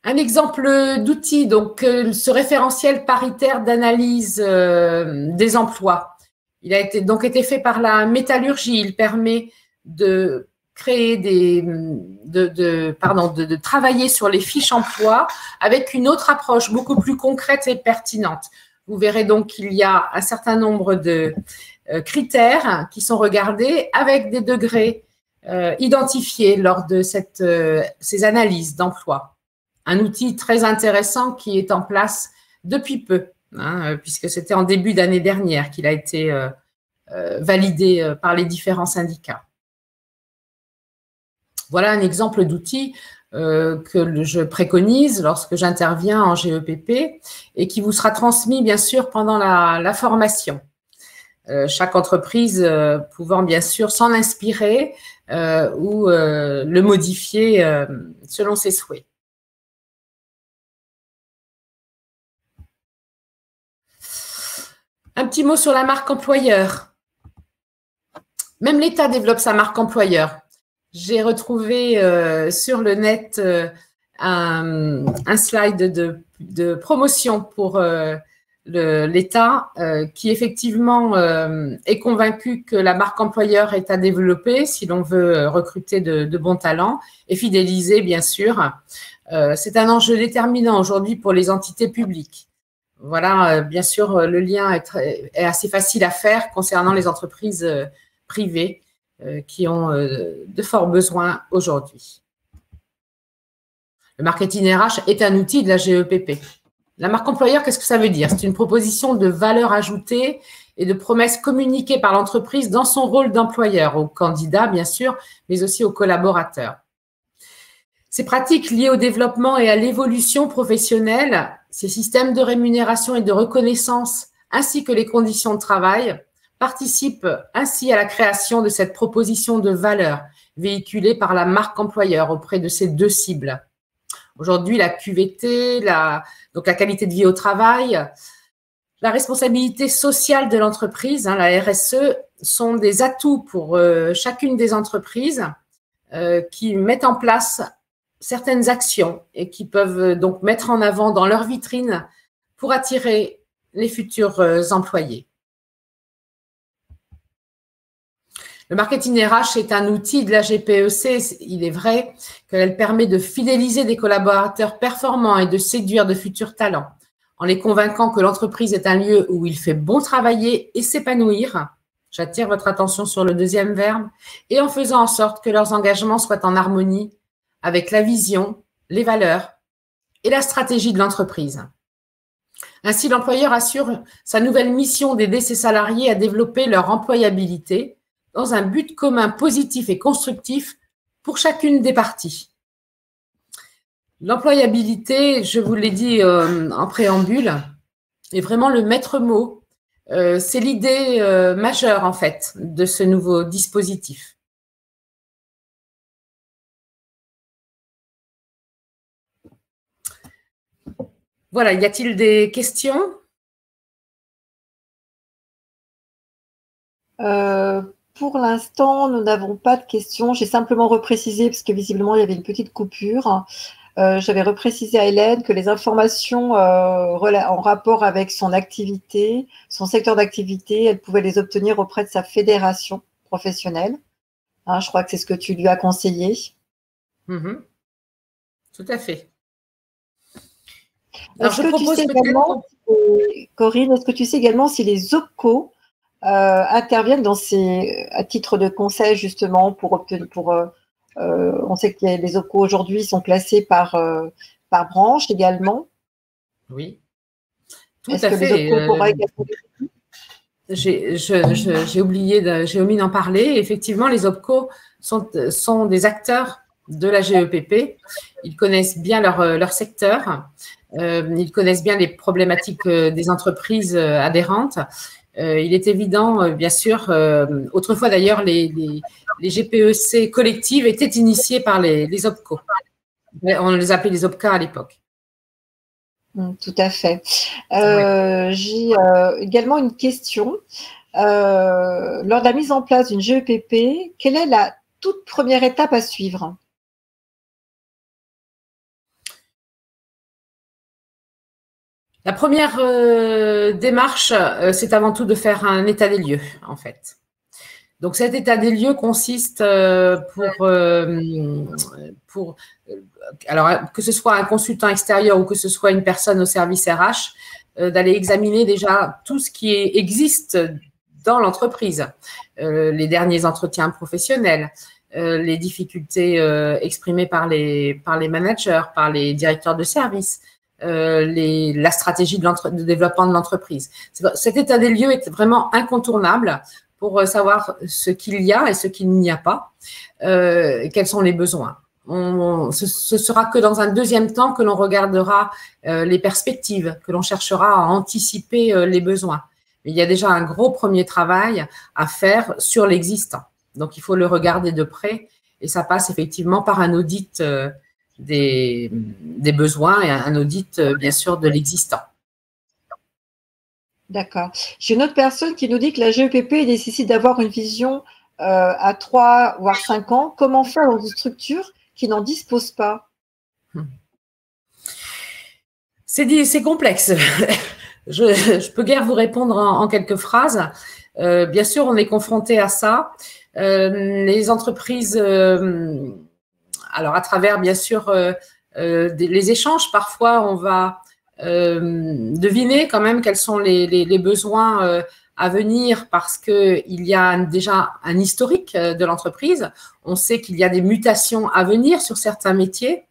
S6: Un exemple d'outil, donc ce référentiel paritaire d'analyse des emplois. Il a été fait par la métallurgie. Il permet de créer de travailler sur les fiches emploi avec une autre approche beaucoup plus concrète et pertinente. Vous verrez donc qu'il y a un certain nombre de critères qui sont regardés avec des degrés identifiés lors de ces analyses d'emploi. Un outil très intéressant qui est en place depuis peu, puisque c'était en début d'année dernière qu'il a été validé par les différents syndicats. Voilà un exemple d'outil que je préconise lorsque j'interviens en GEPP et qui vous sera transmis bien sûr pendant la formation. Chaque entreprise pouvant bien sûr s'en inspirer ou le modifier selon ses souhaits. Un petit mot sur la marque employeur. Même l'État développe sa marque employeur. J'ai retrouvé sur le net un slide de promotion pour l'État qui effectivement est convaincu que la marque employeur est à développer si l'on veut recruter de bons talents et fidéliser, bien sûr. C'est un enjeu déterminant aujourd'hui pour les entités publiques. Voilà, bien sûr, le lien est assez facile à faire concernant les entreprises privées qui ont de forts besoins aujourd'hui. Le marketing RH est un outil de la GEPP. La marque employeur, qu'est-ce que ça veut dire? C'est une proposition de valeur ajoutée et de promesses communiquées par l'entreprise dans son rôle d'employeur, aux candidats, bien sûr, mais aussi aux collaborateurs. Ces pratiques liées au développement et à l'évolution professionnelle, ces systèmes de rémunération et de reconnaissance, ainsi que les conditions de travail, participent ainsi à la création de cette proposition de valeur véhiculée par la marque employeur auprès de ces deux cibles. Aujourd'hui, la QVT, donc la qualité de vie au travail, la responsabilité sociale de l'entreprise, la RSE, sont des atouts pour chacune des entreprises qui mettent en place certaines actions et qui peuvent donc mettre en avant dans leur vitrine pour attirer les futurs employés. Le marketing RH est un outil de la GPEC. Il est vrai qu'elle permet de fidéliser des collaborateurs performants et de séduire de futurs talents en les convainquant que l'entreprise est un lieu où il fait bon travailler et s'épanouir. J'attire votre attention sur le deuxième verbe. Et en faisant en sorte que leurs engagements soient en harmonie avec la vision, les valeurs et la stratégie de l'entreprise. Ainsi, l'employeur assure sa nouvelle mission d'aider ses salariés à développer leur employabilité dans un but commun positif et constructif pour chacune des parties. L'employabilité, je vous l'ai dit en préambule, est vraiment le maître mot. C'est l'idée majeure, en fait, de ce nouveau dispositif. Voilà, y a-t-il des questions?
S1: Pour l'instant, nous n'avons pas de questions. J'ai simplement reprécisé, parce que visiblement, il y avait une petite coupure. J'avais reprécisé à Hélène que les informations en rapport avec son activité, son secteur d'activité, elle pouvait les obtenir auprès de sa fédération professionnelle. Je crois que c'est ce que tu lui as conseillé.
S6: Tout à fait.
S1: Alors, Corinne, est-ce que tu sais également si les OPCO interviennent à titre de conseil justement on sait que les OPCO aujourd'hui sont placés par par branche également?
S6: Oui, tout
S1: Est-ce
S6: à
S1: que les
S6: fait.
S1: OPCO pourraient également…
S6: J'ai omis d'en parler. Effectivement, les OPCO sont des acteurs de la GEPP. Ils connaissent bien leur secteur. Ils connaissent bien les problématiques des entreprises adhérentes. Il est évident, bien sûr, autrefois d'ailleurs, les GPEC collectives étaient initiées par les OPCO. On les appelait les OPCA à l'époque.
S1: Tout à fait. J'ai également une question. Lors de la mise en place d'une GEPP, quelle est la toute première étape à suivre?
S6: La première démarche, c'est avant tout de faire un état des lieux, en fait. Donc, cet état des lieux consiste alors, que ce soit un consultant extérieur ou que ce soit une personne au service RH, d'aller examiner déjà tout ce qui existe dans l'entreprise, les derniers entretiens professionnels, les difficultés exprimées par les managers, par les directeurs de service, la stratégie de développement de l'entreprise. Cet état des lieux est vraiment incontournable pour savoir ce qu'il y a et ce qu'il n'y a pas, quels sont les besoins. Ce sera que dans un deuxième temps que l'on regardera les perspectives, que l'on cherchera à anticiper les besoins. Mais il y a déjà un gros premier travail à faire sur l'existant. Donc, il faut le regarder de près et ça passe effectivement par un audit des besoins et un audit, bien sûr, de l'existant.
S1: D'accord. J'ai une autre personne qui nous dit que la GEPP nécessite d'avoir une vision à 3 voire 5 ans. Comment faire dans une structure qui n'en dispose pas?
S6: C'est complexe. Je peux guère vous répondre en quelques phrases. Bien sûr, on est confronté à ça. Les entreprises, alors à travers bien sûr les échanges, parfois on va deviner quand même quels sont les besoins à venir parce qu'il y a déjà un historique de l'entreprise. On sait qu'il y a des mutations à venir sur certains métiers,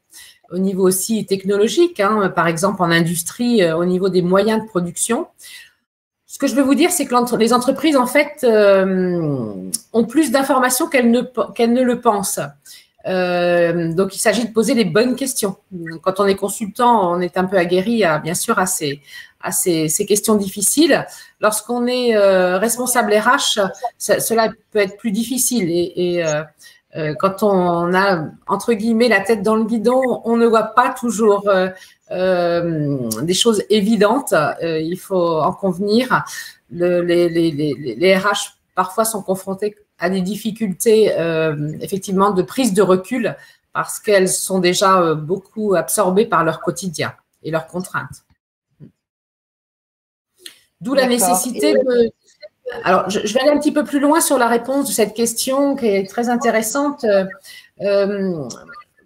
S6: au niveau aussi technologique, par exemple en industrie, au niveau des moyens de production. Ce que je veux vous dire, c'est que les entreprises, en fait, ont plus d'informations qu'elles ne le pensent. Donc, il s'agit de poser les bonnes questions. Quand on est consultant, on est un peu aguerri, bien sûr, à ces questions difficiles. Lorsqu'on est responsable RH, cela peut être plus difficile. Quand on a, entre guillemets, la tête dans le guidon, on ne voit pas toujours des choses évidentes. Il faut en convenir. Les RH, parfois, sont confrontés à des difficultés, effectivement, de prise de recul parce qu'elles sont déjà beaucoup absorbées par leur quotidien et leurs contraintes. D'où la nécessité de… Alors, je vais aller un petit peu plus loin sur la réponse de cette question qui est très intéressante.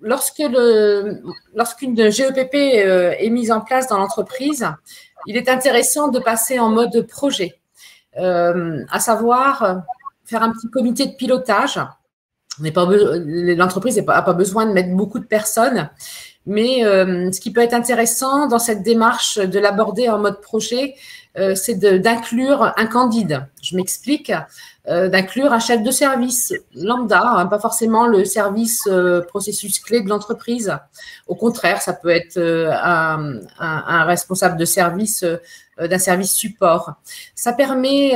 S6: Lorsqu'une GEPP est mise en place dans l'entreprise, il est intéressant de passer en mode projet, à savoir faire un petit comité de pilotage. L'entreprise n'a pas besoin de mettre beaucoup de personnes, mais ce qui peut être intéressant dans cette démarche de l'aborder en mode projet, c'est d'inclure un candide. Je m'explique, d'inclure un chef de service lambda, pas forcément le service processus clé de l'entreprise. Au contraire, ça peut être un responsable de service, d'un service support. Ça permet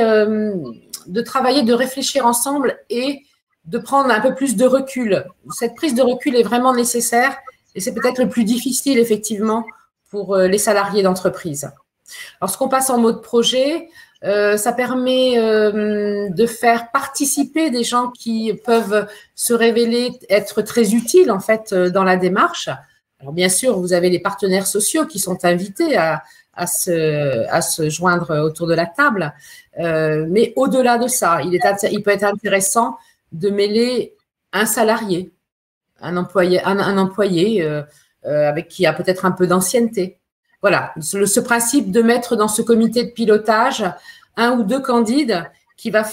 S6: de travailler, de réfléchir ensemble et de prendre un peu plus de recul. Cette prise de recul est vraiment nécessaire et c'est peut-être le plus difficile, effectivement, pour les salariés d'entreprise. Lorsqu'on passe en mode projet, ça permet de faire participer des gens qui peuvent se révéler être très utiles, en fait, dans la démarche. Alors, bien sûr, vous avez les partenaires sociaux qui sont invités à se joindre autour de la table. Mais au-delà de ça, il peut être intéressant de mêler un salarié, un employé avec qui a peut-être un peu d'ancienneté. Voilà, ce principe de mettre dans ce comité de pilotage un ou deux candides qui va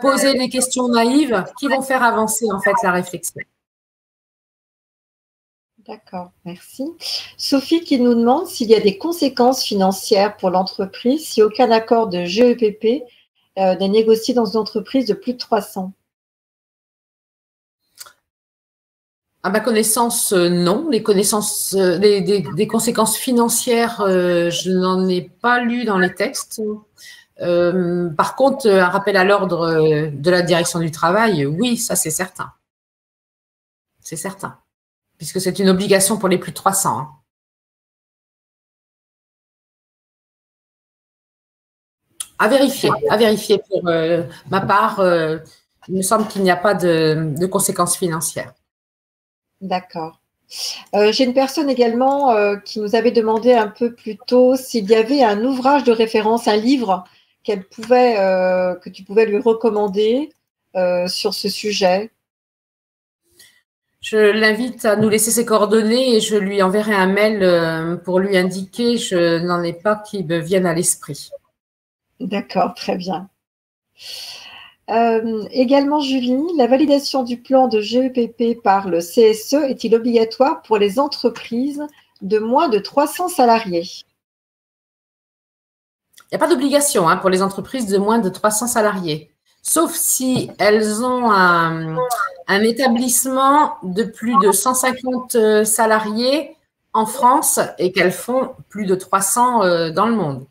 S6: poser des questions naïves qui vont faire avancer en fait la réflexion.
S1: D'accord, merci. Sophie qui nous demande s'il y a des conséquences financières pour l'entreprise si aucun accord de GEPP n'est négocié dans une entreprise de plus de 300.
S6: À ma connaissance, non. Les connaissances, des conséquences financières, je n'en ai pas lu dans les textes. Par contre, un rappel à l'ordre de la direction du travail, oui, ça c'est certain. C'est certain. Puisque c'est une obligation pour les plus de 300. Hein. À vérifier pour ma part. Il me semble qu'il n'y a pas de conséquences financières.
S1: D'accord. J'ai une personne également qui nous avait demandé un peu plus tôt s'il y avait un ouvrage de référence, un livre que tu pouvais lui recommander sur ce sujet.
S6: Je l'invite à nous laisser ses coordonnées et je lui enverrai un mail pour lui indiquer. Je n'en ai pas qui me viennent à l'esprit.
S1: D'accord, très bien. Également, Julie, la validation du plan de GEPP par le CSE est-il obligatoire pour les entreprises de moins de 300 salariés?
S6: Il n'y a pas d'obligation pour les entreprises de moins de 300 salariés, sauf si elles ont un établissement de plus de 150 salariés en France et qu'elles font plus de 300 dans le monde.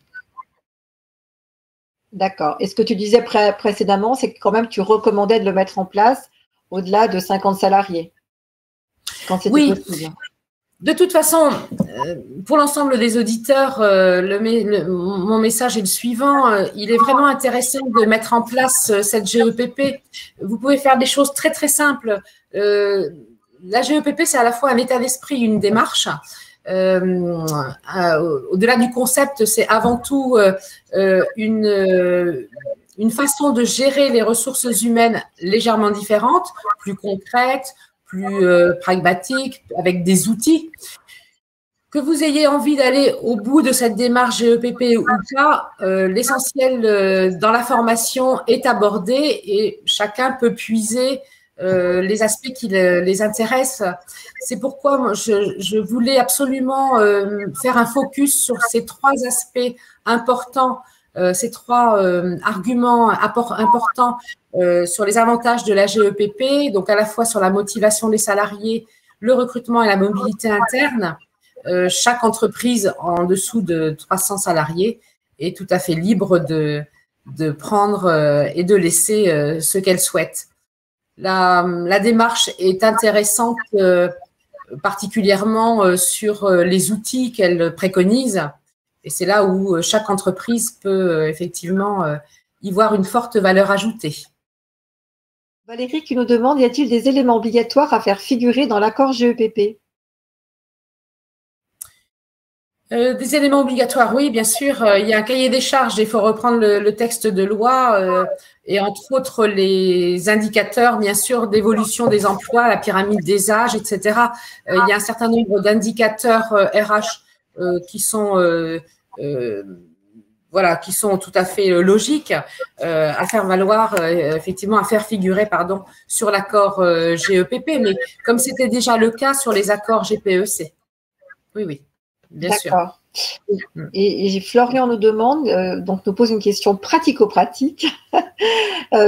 S1: D'accord. Et ce que tu disais précédemment, c'est que quand même tu recommandais de le mettre en place au-delà de 50 salariés. Quand c'était possible.
S6: De toute façon, pour l'ensemble des auditeurs, mon message est le suivant. Il est vraiment intéressant de mettre en place cette GEPP. Vous pouvez faire des choses très, très simples. La GEPP, c'est à la fois un état d'esprit, une démarche. Au-delà du concept, c'est avant tout une façon de gérer les ressources humaines légèrement différentes, plus concrètes, plus pragmatiques, avec des outils. Que vous ayez envie d'aller au bout de cette démarche GEPP ou pas, l'essentiel dans la formation est abordé et chacun peut puiser les aspects qui les intéressent. C'est pourquoi moi, je voulais absolument faire un focus sur ces trois aspects importants, ces trois arguments importants sur les avantages de la GEPP, donc à la fois sur la motivation des salariés, le recrutement et la mobilité interne. Chaque entreprise en dessous de 300 salariés est tout à fait libre de prendre et de laisser ce qu'elle souhaite. La démarche est intéressante particulièrement sur les outils qu'elle préconise et c'est là où chaque entreprise peut effectivement y voir une forte valeur ajoutée.
S1: Valérie qui nous demande, y a-t-il des éléments obligatoires à faire figurer dans l'accord GEPP?
S6: Des éléments obligatoires, oui, bien sûr. Il y a un cahier des charges, il faut reprendre le texte de loi et entre autres les indicateurs, bien sûr, d'évolution des emplois, la pyramide des âges, etc. Il y a un certain nombre d'indicateurs RH qui sont qui sont tout à fait logiques à faire valoir, effectivement, à faire figurer, sur l'accord GEPP, mais comme c'était déjà le cas sur les accords GPEC. Oui, oui. Bien sûr.
S1: D'accord. Et Florian nous demande, donc nous pose une question pratico-pratique,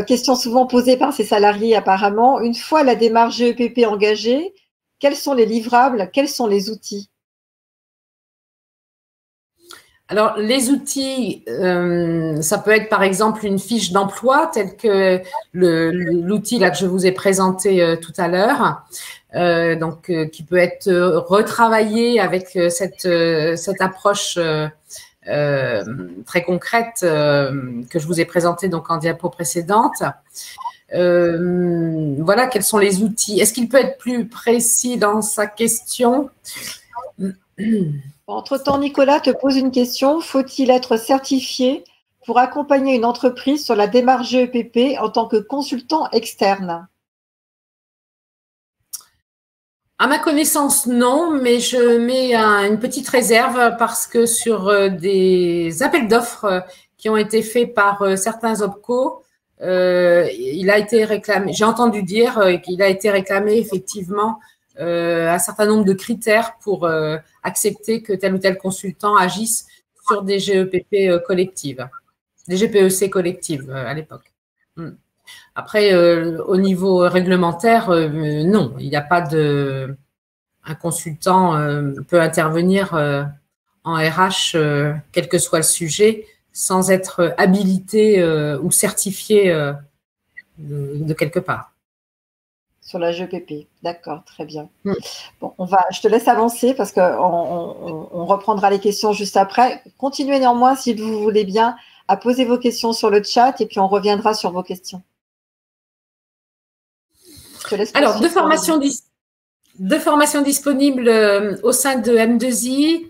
S1: question souvent posée par ses salariés apparemment. Une fois la démarche GEPP engagée, quels sont les livrables, quels sont les outils?
S6: Alors, les outils, ça peut être par exemple une fiche d'emploi telle que l'outil là que je vous ai présenté tout à l'heure. Qui peut être retravaillé avec cette approche très concrète que je vous ai présentée donc en diapo précédente. Voilà, quels sont les outils. Est-ce qu'il peut être plus précis dans sa question?
S1: Entre-temps, Nicolas te pose une question. Faut-il être certifié pour accompagner une entreprise sur la démarche GEPP en tant que consultant externe?
S6: À ma connaissance, non, mais je mets une petite réserve parce que sur des appels d'offres qui ont été faits par certains OPCO, il a été réclamé, j'ai entendu dire qu'il a été réclamé effectivement un certain nombre de critères pour accepter que tel ou tel consultant agisse sur des GEPP collectives, des GPEC collectives à l'époque. Après, au niveau réglementaire, non, il n'y a pas de… Un consultant peut intervenir en RH, quel que soit le sujet, sans être habilité ou certifié de quelque part.
S1: Sur la GEPP, d'accord, très bien. Bon, je te laisse avancer parce qu'on reprendra les questions juste après. Continuez néanmoins, si vous voulez bien, à poser vos questions sur le chat et puis on reviendra sur vos questions. Je te laisse.
S6: Alors, deux formations disponibles au sein de M2I.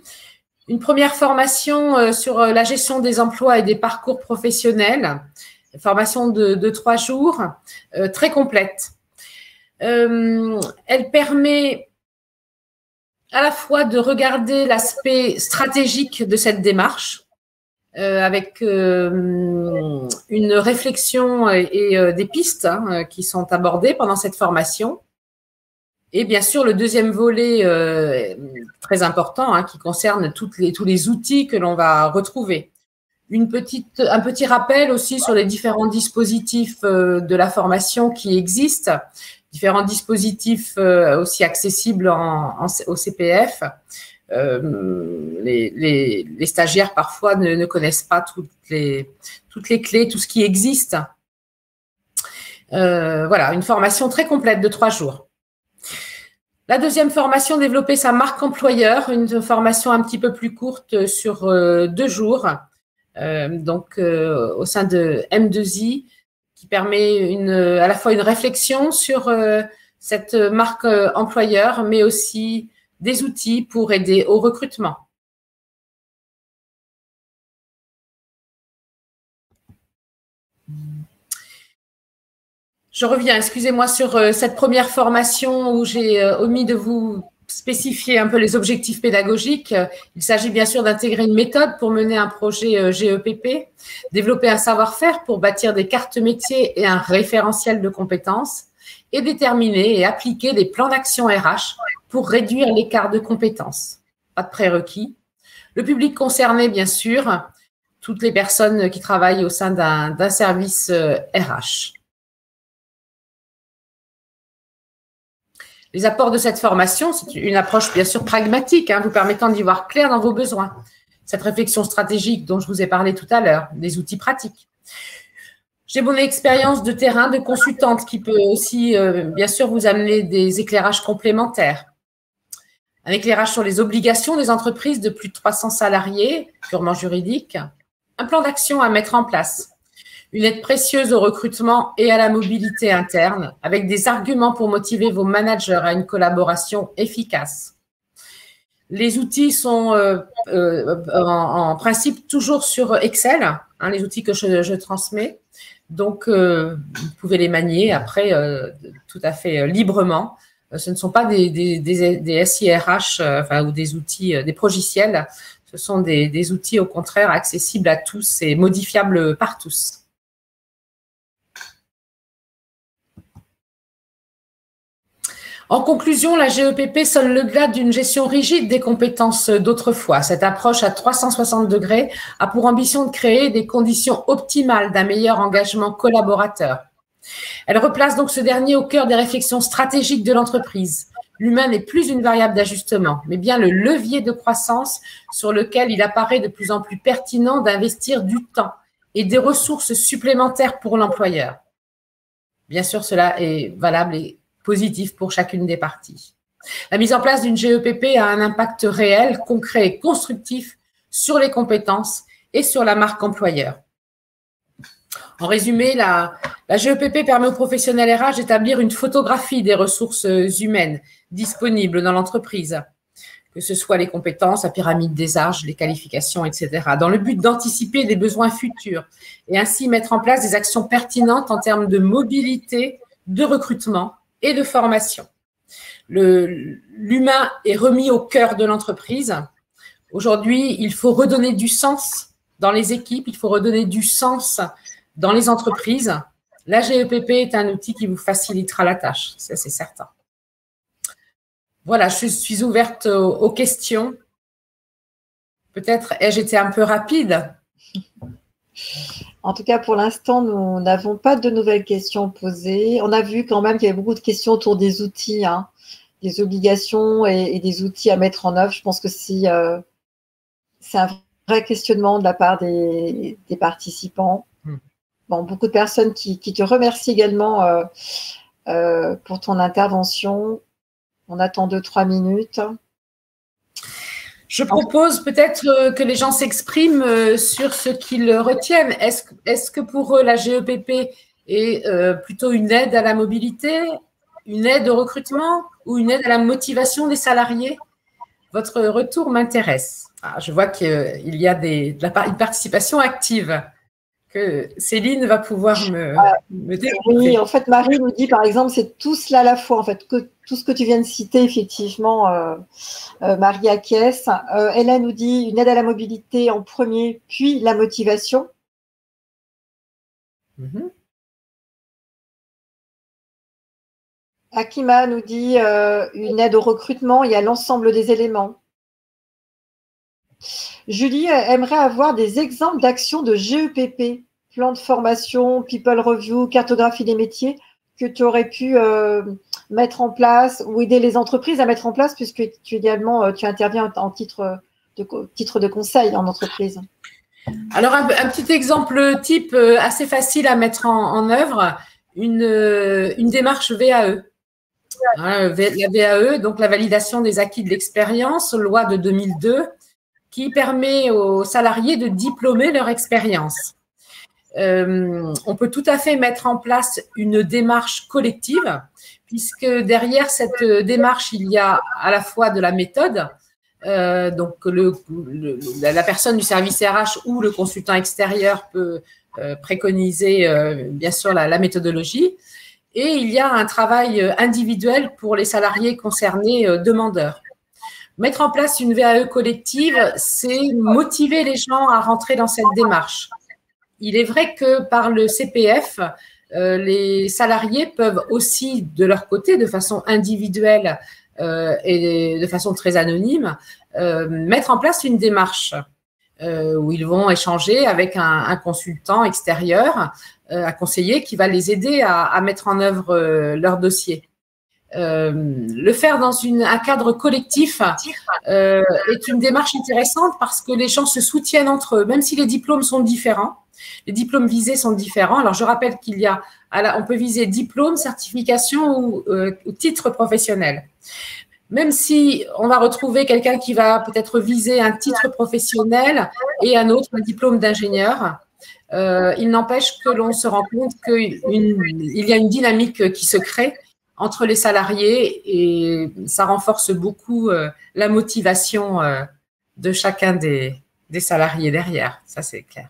S6: Une première formation sur la gestion des emplois et des parcours professionnels, formation de 3 jours, très complète. Elle permet à la fois de regarder l'aspect stratégique de cette démarche, avec une réflexion et des pistes qui sont abordées pendant cette formation. Et bien sûr, le deuxième volet très important qui concerne tous les outils que l'on va retrouver. Un petit rappel aussi sur les différents dispositifs de la formation qui existent, différents dispositifs aussi accessibles au CPF. Les stagiaires parfois ne connaissent pas toutes les clés, tout ce qui existe. Voilà, une formation très complète de 3 jours. La deuxième formation, développer sa marque employeur, une formation un petit peu plus courte sur 2 jours, au sein de M2I, qui permet à la fois une réflexion sur cette marque employeur, mais aussi des outils pour aider au recrutement. Je reviens, excusez-moi, sur cette première formation où j'ai omis de vous spécifier un peu les objectifs pédagogiques. Il s'agit bien sûr d'intégrer une méthode pour mener un projet GEPP, développer un savoir-faire pour bâtir des cartes métiers et un référentiel de compétences, et déterminer et appliquer des plans d'action RH pour réduire l'écart de compétences. Pas de prérequis. Le public concerné, bien sûr, toutes les personnes qui travaillent au sein d'un service RH. Les apports de cette formation, c'est une approche bien sûr pragmatique, vous permettant d'y voir clair dans vos besoins. Cette réflexion stratégique dont je vous ai parlé tout à l'heure, des outils pratiques. J'ai mon expérience de terrain de consultante qui peut aussi, bien sûr, vous amener des éclairages complémentaires. Un éclairage sur les obligations des entreprises de plus de 300 salariés, purement juridiques. Un plan d'action à mettre en place. Une aide précieuse au recrutement et à la mobilité interne, avec des arguments pour motiver vos managers à une collaboration efficace. Les outils sont en principe toujours sur Excel, les outils que je transmets. Donc, vous pouvez les manier après tout à fait librement. Ce ne sont pas des SIRH ou des outils, des progiciels. Ce sont des outils au contraire accessibles à tous et modifiables par tous. En conclusion, la GEPP sonne le glas d'une gestion rigide des compétences d'autrefois. Cette approche à 360 degrés a pour ambition de créer des conditions optimales d'un meilleur engagement collaborateur. Elle replace donc ce dernier au cœur des réflexions stratégiques de l'entreprise. L'humain n'est plus une variable d'ajustement, mais bien le levier de croissance sur lequel il apparaît de plus en plus pertinent d'investir du temps et des ressources supplémentaires pour l'employeur. Bien sûr, cela est valable et positif pour chacune des parties. La mise en place d'une GEPP a un impact réel, concret et constructif sur les compétences et sur la marque employeur. En résumé, la GEPP permet aux professionnels RH d'établir une photographie des ressources humaines disponibles dans l'entreprise, que ce soit les compétences, la pyramide des âges, les qualifications, etc., dans le but d'anticiper les besoins futurs et ainsi mettre en place des actions pertinentes en termes de mobilité, de recrutement et de formation. L'humain est remis au cœur de l'entreprise. Aujourd'hui, il faut redonner du sens dans les équipes, il faut redonner du sens dans les entreprises. La GEPP est un outil qui vous facilitera la tâche, ça c'est certain. Voilà, je suis ouverte aux questions. Peut-être ai-je été un peu rapide.
S1: En tout cas, pour l'instant, nous n'avons pas de nouvelles questions posées. On a vu quand même qu'il y avait beaucoup de questions autour des outils, hein, des obligations et des outils à mettre en œuvre. Je pense que si, c'est un vrai questionnement de la part des participants. Bon, beaucoup de personnes qui te remercient également pour ton intervention. On attend 2-3 minutes.
S6: Je propose peut-être que les gens s'expriment sur ce qu'ils retiennent. Est-ce que pour eux, la GEPP est plutôt une aide à la mobilité, une aide au recrutement ou une aide à la motivation des salariés? Votre retour m'intéresse. Je vois qu'il y a une participation active que Céline va pouvoir me développer.
S1: Oui, en fait, Marie nous dit, par exemple, c'est tout cela à la fois, en fait, que tout ce que tu viens de citer, effectivement, Marie acquiesce. Hélène nous dit une aide à la mobilité en premier, puis la motivation. Akima nous dit une aide au recrutement et à l'ensemble des éléments. Julie aimerait avoir des exemples d'actions de GEPP, plan de formation, people review, cartographie des métiers, que tu aurais pu mettre en place ou aider les entreprises à mettre en place, puisque tu interviens en titre de conseil en entreprise.
S6: Alors, un petit exemple type assez facile à mettre en œuvre, une démarche VAE. La VAE, donc la validation des acquis de l'expérience, loi de 2002, qui permet aux salariés de diplômer leur expérience. On peut tout à fait mettre en place une démarche collective, puisque derrière cette démarche, il y a à la fois de la méthode, donc la personne du service RH ou le consultant extérieur peut préconiser bien sûr la méthodologie, et il y a un travail individuel pour les salariés concernés, demandeurs. Mettre en place une VAE collective, c'est motiver les gens à rentrer dans cette démarche. Il est vrai que par le CPF, les salariés peuvent aussi, de leur côté, de façon individuelle et de façon très anonyme, mettre en place une démarche où ils vont échanger avec un consultant extérieur, un conseiller qui va les aider à mettre en œuvre leur dossier. Le faire dans un cadre collectif est une démarche intéressante parce que les gens se soutiennent entre eux, même si les diplômes sont différents. Les diplômes visés sont différents. Alors, je rappelle on peut viser diplôme, certification ou titre professionnel. Même si on va retrouver quelqu'un qui va peut-être viser un titre professionnel et un autre, un diplôme d'ingénieur, il n'empêche que l'on se rend compte qu'il y a une dynamique qui se crée entre les salariés et ça renforce beaucoup la motivation de chacun des salariés derrière. Ça, c'est clair.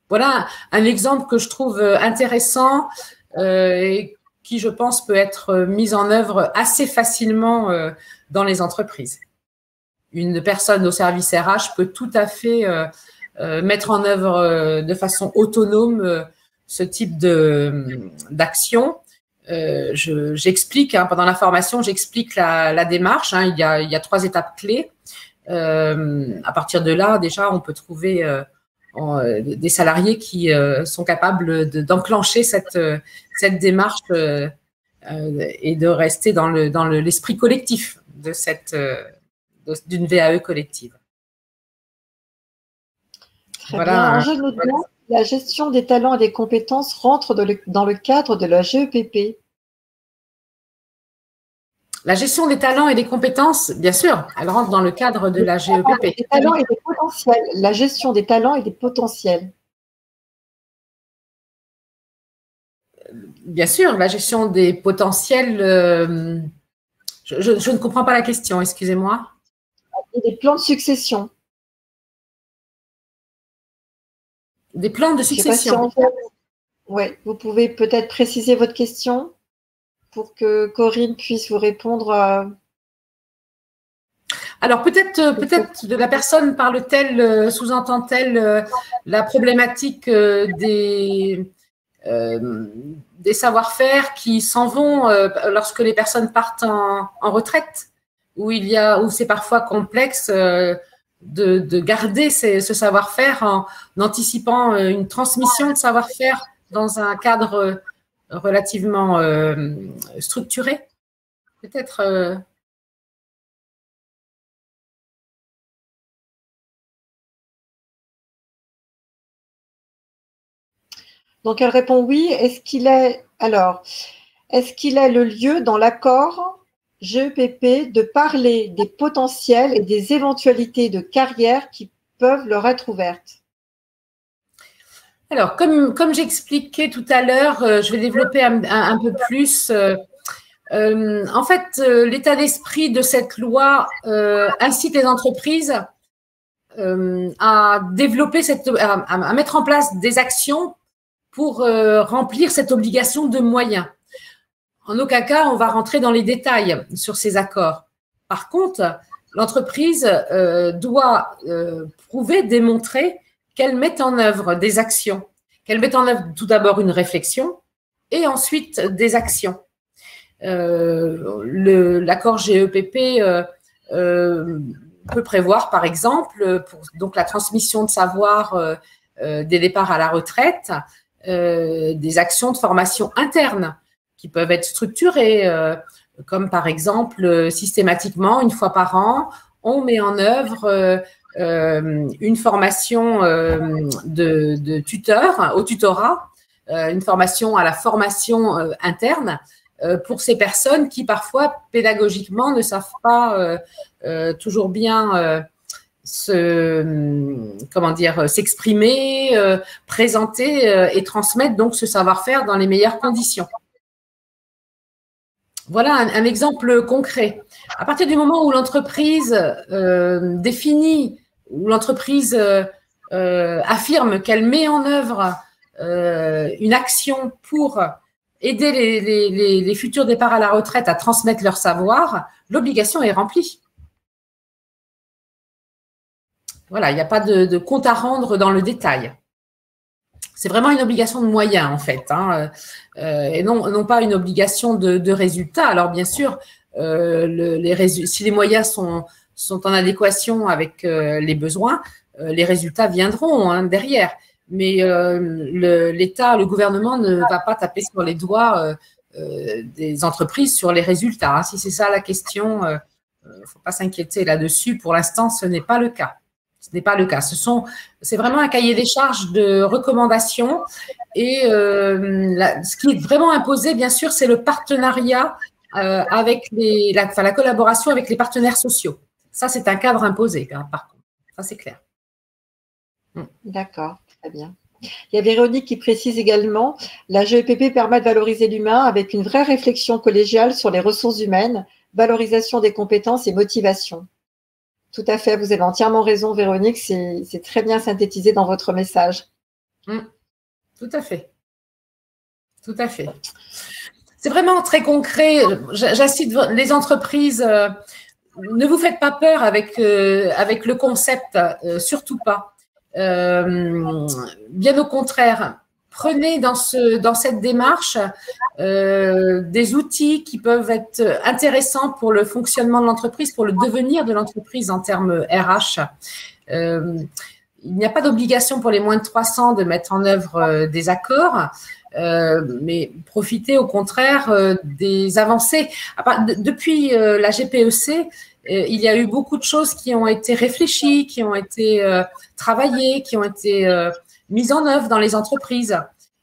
S6: Voilà un exemple que je trouve intéressant et qui, je pense, peut être mis en œuvre assez facilement dans les entreprises. Une personne au service RH peut tout à fait mettre en œuvre de façon autonome ce type d'action. J'explique, pendant la formation, j'explique la démarche. Il y a 3 étapes clés. À partir de là, déjà, on peut trouver des salariés qui sont capables d'enclencher cette démarche et de rester dans l'esprit collectif d'une VAE collective.
S1: Très bien. Angèle nous demande si la gestion des talents et des compétences rentre dans le cadre de la GEPP.
S6: La gestion des talents et des compétences, bien sûr, elle rentre dans le cadre de la GEPP.
S1: Des talents et des potentiels. La gestion des talents et des potentiels.
S6: Bien sûr, la gestion des potentiels. Je ne comprends pas la question, excusez-moi.
S1: Et des plans de succession.
S6: Des plans de succession.
S1: Oui, vous pouvez peut-être préciser votre question pour que Corinne puisse vous répondre.
S6: Alors, peut-être la personne parle-t-elle, sous-entend-elle la problématique des savoir-faire qui s'en vont lorsque les personnes partent en retraite où c'est parfois complexe de garder ce savoir-faire en anticipant une transmission de savoir-faire dans un cadre relativement structuré. Peut-être.
S1: Donc, elle répond oui. Est-ce qu'il est le lieu dans l'accord GEPP de parler des potentiels et des éventualités de carrière qui peuvent leur être ouvertes?
S6: Alors, comme j'expliquais tout à l'heure, je vais développer un peu plus. En fait, l'état d'esprit de cette loi incite les entreprises à développer à mettre en place des actions pour remplir cette obligation de moyens. En aucun cas, on va rentrer dans les détails sur ces accords. Par contre, l'entreprise doit prouver, démontrer qu'elle met en œuvre des actions, qu'elle met en œuvre tout d'abord une réflexion et ensuite des actions. L'accord GEPP peut prévoir, par exemple, donc la transmission de savoir des départs à la retraite, des actions de formation interne qui peuvent être structurées, comme par exemple, systématiquement, une fois par an, on met en œuvre une formation de tuteur au tutorat, une formation à la formation interne pour ces personnes qui parfois pédagogiquement ne savent pas toujours bien s'exprimer, présenter et transmettre donc ce savoir-faire dans les meilleures conditions. Voilà un exemple concret. À partir du moment où l'entreprise définit, où l'entreprise affirme qu'elle met en œuvre une action pour aider les futurs départs à la retraite à transmettre leur savoir, l'obligation est remplie. Voilà, il n'y a pas de compte à rendre dans le détail. C'est vraiment une obligation de moyens, en fait, hein, et non pas une obligation de résultat. Alors, bien sûr, si les moyens sont en adéquation avec les besoins, les résultats viendront derrière. Mais l'État, le gouvernement ne va pas taper sur les doigts des entreprises sur les résultats. Hein. Si c'est ça la question, il ne faut pas s'inquiéter là-dessus. Pour l'instant, ce n'est pas le cas. Ce n'est pas le cas. C'est vraiment un cahier des charges de recommandations. Et ce qui est vraiment imposé, bien sûr, c'est le partenariat avec la collaboration avec les partenaires sociaux. Ça, c'est un cadre imposé, hein, par contre. Ça, c'est clair.
S1: D'accord, très bien. Il y a Véronique qui précise également, la GEPP permet de valoriser l'humain avec une vraie réflexion collégiale sur les ressources humaines, valorisation des compétences et motivation. Tout à fait, vous avez entièrement raison, Véronique, c'est très bien synthétisé dans votre message.
S6: Tout à fait. Tout à fait. C'est vraiment très concret. J'incite les entreprises, ne vous faites pas peur avec le concept, surtout pas. Bien au contraire, prenez dans cette démarche des outils qui peuvent être intéressants pour le fonctionnement de l'entreprise, pour le devenir de l'entreprise en termes RH. Il n'y a pas d'obligation pour les moins de 300 de mettre en œuvre des accords, mais profitez au contraire des avancées. Depuis la GPEC, il y a eu beaucoup de choses qui ont été réfléchies, qui ont été travaillées, qui ont été mises en œuvre dans les entreprises.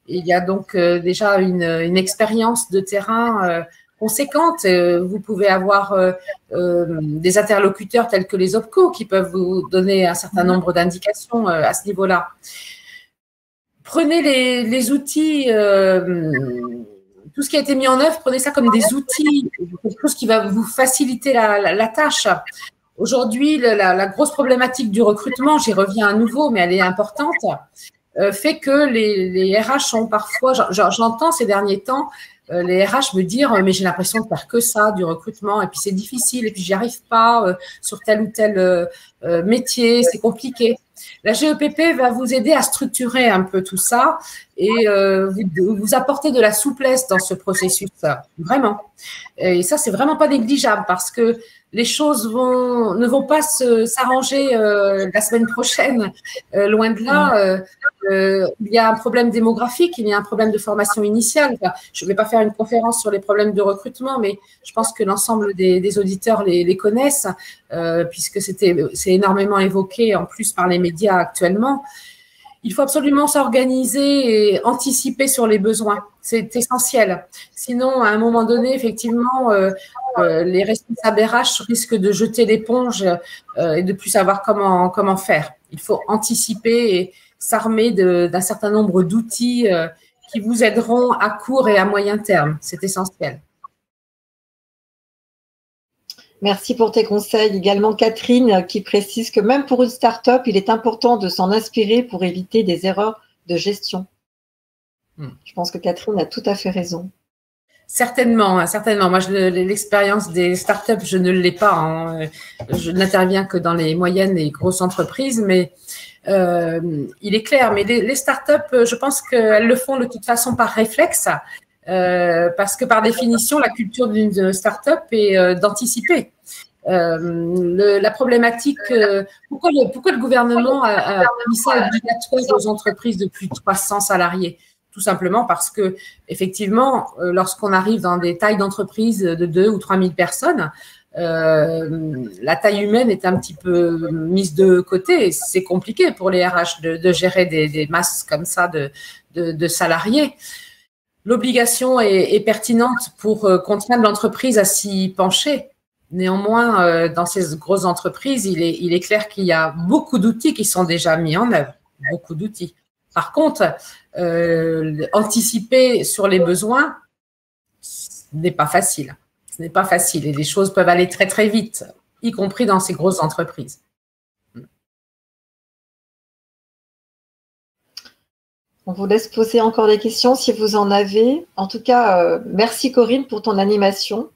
S6: Il y a donc déjà une expérience de terrain conséquente. Vous pouvez avoir des interlocuteurs tels que les OPCO qui peuvent vous donner un certain nombre d'indications à ce niveau-là. Prenez les outils, tout ce qui a été mis en œuvre, prenez ça comme des outils, quelque chose qui va vous faciliter la tâche. Aujourd'hui, la grosse problématique du recrutement, j'y reviens à nouveau, mais elle est importante, fait que les RH ont parfois, j'entends ces derniers temps, les RH me dire mais j'ai l'impression de faire que ça, du recrutement, et puis c'est difficile, et puis j'y arrive pas sur tel ou tel métier, c'est compliqué. La GEPP va vous aider à structurer un peu tout ça et vous apporter de la souplesse dans ce processus, vraiment. Et ça, c'est vraiment pas négligeable parce que les choses ne vont pas s'arranger la semaine prochaine, loin de là. Il y a un problème démographique, il y a un problème de formation initiale. Enfin, je ne vais pas faire une conférence sur les problèmes de recrutement, mais je pense que l'ensemble des auditeurs les connaissent, puisque c'est énormément évoqué en plus par les médias actuellement. Il faut absolument s'organiser et anticiper sur les besoins. C'est essentiel. Sinon, à un moment donné, effectivement, les responsables RH risquent de jeter l'éponge et de plus savoir comment faire. Il faut anticiper et s'armer d'un certain nombre d'outils qui vous aideront à court et à moyen terme. C'est essentiel.
S1: Merci pour tes conseils. Également Catherine qui précise que même pour une start-up, il est important de s'en inspirer pour éviter des erreurs de gestion. Je pense que Catherine a tout à fait raison.
S6: Certainement, certainement. Moi, l'expérience des startups, je ne l'ai pas. Hein. Je n'interviens que dans les moyennes et grosses entreprises, mais il est clair. Mais les startups, je pense qu'elles le font de toute façon par réflexe. Parce que par définition, la culture d'une start-up est d'anticiper. La problématique, pourquoi le gouvernement a mis ça obligatoire aux entreprises de plus de 300 salariés? Tout simplement parce que, effectivement, lorsqu'on arrive dans des tailles d'entreprise de 2 ou 3 000 personnes, la taille humaine est un petit peu mise de côté. C'est compliqué pour les RH de gérer des masses comme ça de salariés. L'obligation est pertinente pour contraindre l'entreprise à s'y pencher. Néanmoins, dans ces grosses entreprises, il est clair qu'il y a beaucoup d'outils qui sont déjà mis en œuvre. Beaucoup d'outils. Par contre, anticiper sur les besoins, ce n'est pas facile. Ce n'est pas facile et les choses peuvent aller très, très vite, y compris dans ces grosses entreprises.
S1: On vous laisse poser encore des questions si vous en avez. En tout cas, merci Corinne pour ton animation,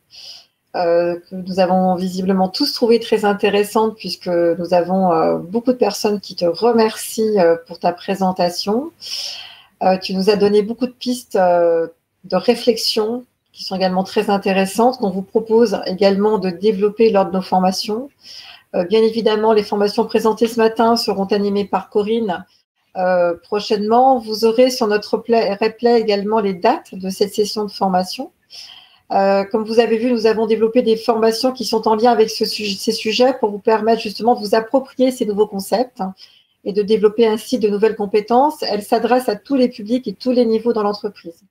S1: que nous avons visiblement tous trouvé très intéressante puisque nous avons beaucoup de personnes qui te remercient pour ta présentation. Tu nous as donné beaucoup de pistes de réflexion qui sont également très intéressantes, qu'on vous propose également de développer lors de nos formations. Bien évidemment, les formations présentées ce matin seront animées par Corinne. Prochainement, vous aurez sur notre replay également les dates de cette session de formation. Comme vous avez vu, nous avons développé des formations qui sont en lien avec ces sujets pour vous permettre justement de vous approprier ces nouveaux concepts et de développer ainsi de nouvelles compétences. Elles s'adressent à tous les publics et tous les niveaux dans l'entreprise.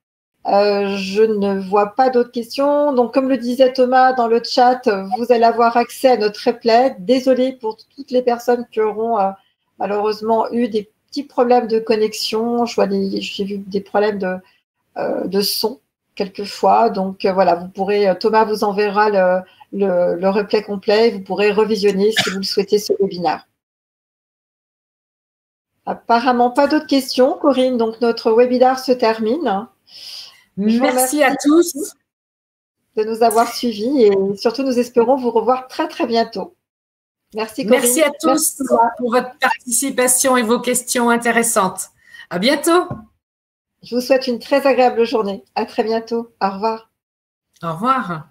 S1: Je ne vois pas d'autres questions. Donc, comme le disait Thomas dans le chat, vous allez avoir accès à notre replay. Désolée pour toutes les personnes qui auront malheureusement eu des petits problèmes de connexion. J'ai vu des problèmes de son quelquefois. Donc, voilà, vous pourrez, Thomas vous enverra le replay complet. Vous pourrez revisionner si vous le souhaitez ce webinaire. Apparemment, pas d'autres questions, Corinne. Donc, notre webinaire se termine.
S6: Merci à tous
S1: de nous avoir suivis et surtout, nous espérons vous revoir très, très bientôt. Merci, Corinne.
S6: Merci à tous pour votre participation et vos questions intéressantes. À bientôt.
S1: Je vous souhaite une très agréable journée. À très bientôt. Au revoir.
S6: Au revoir.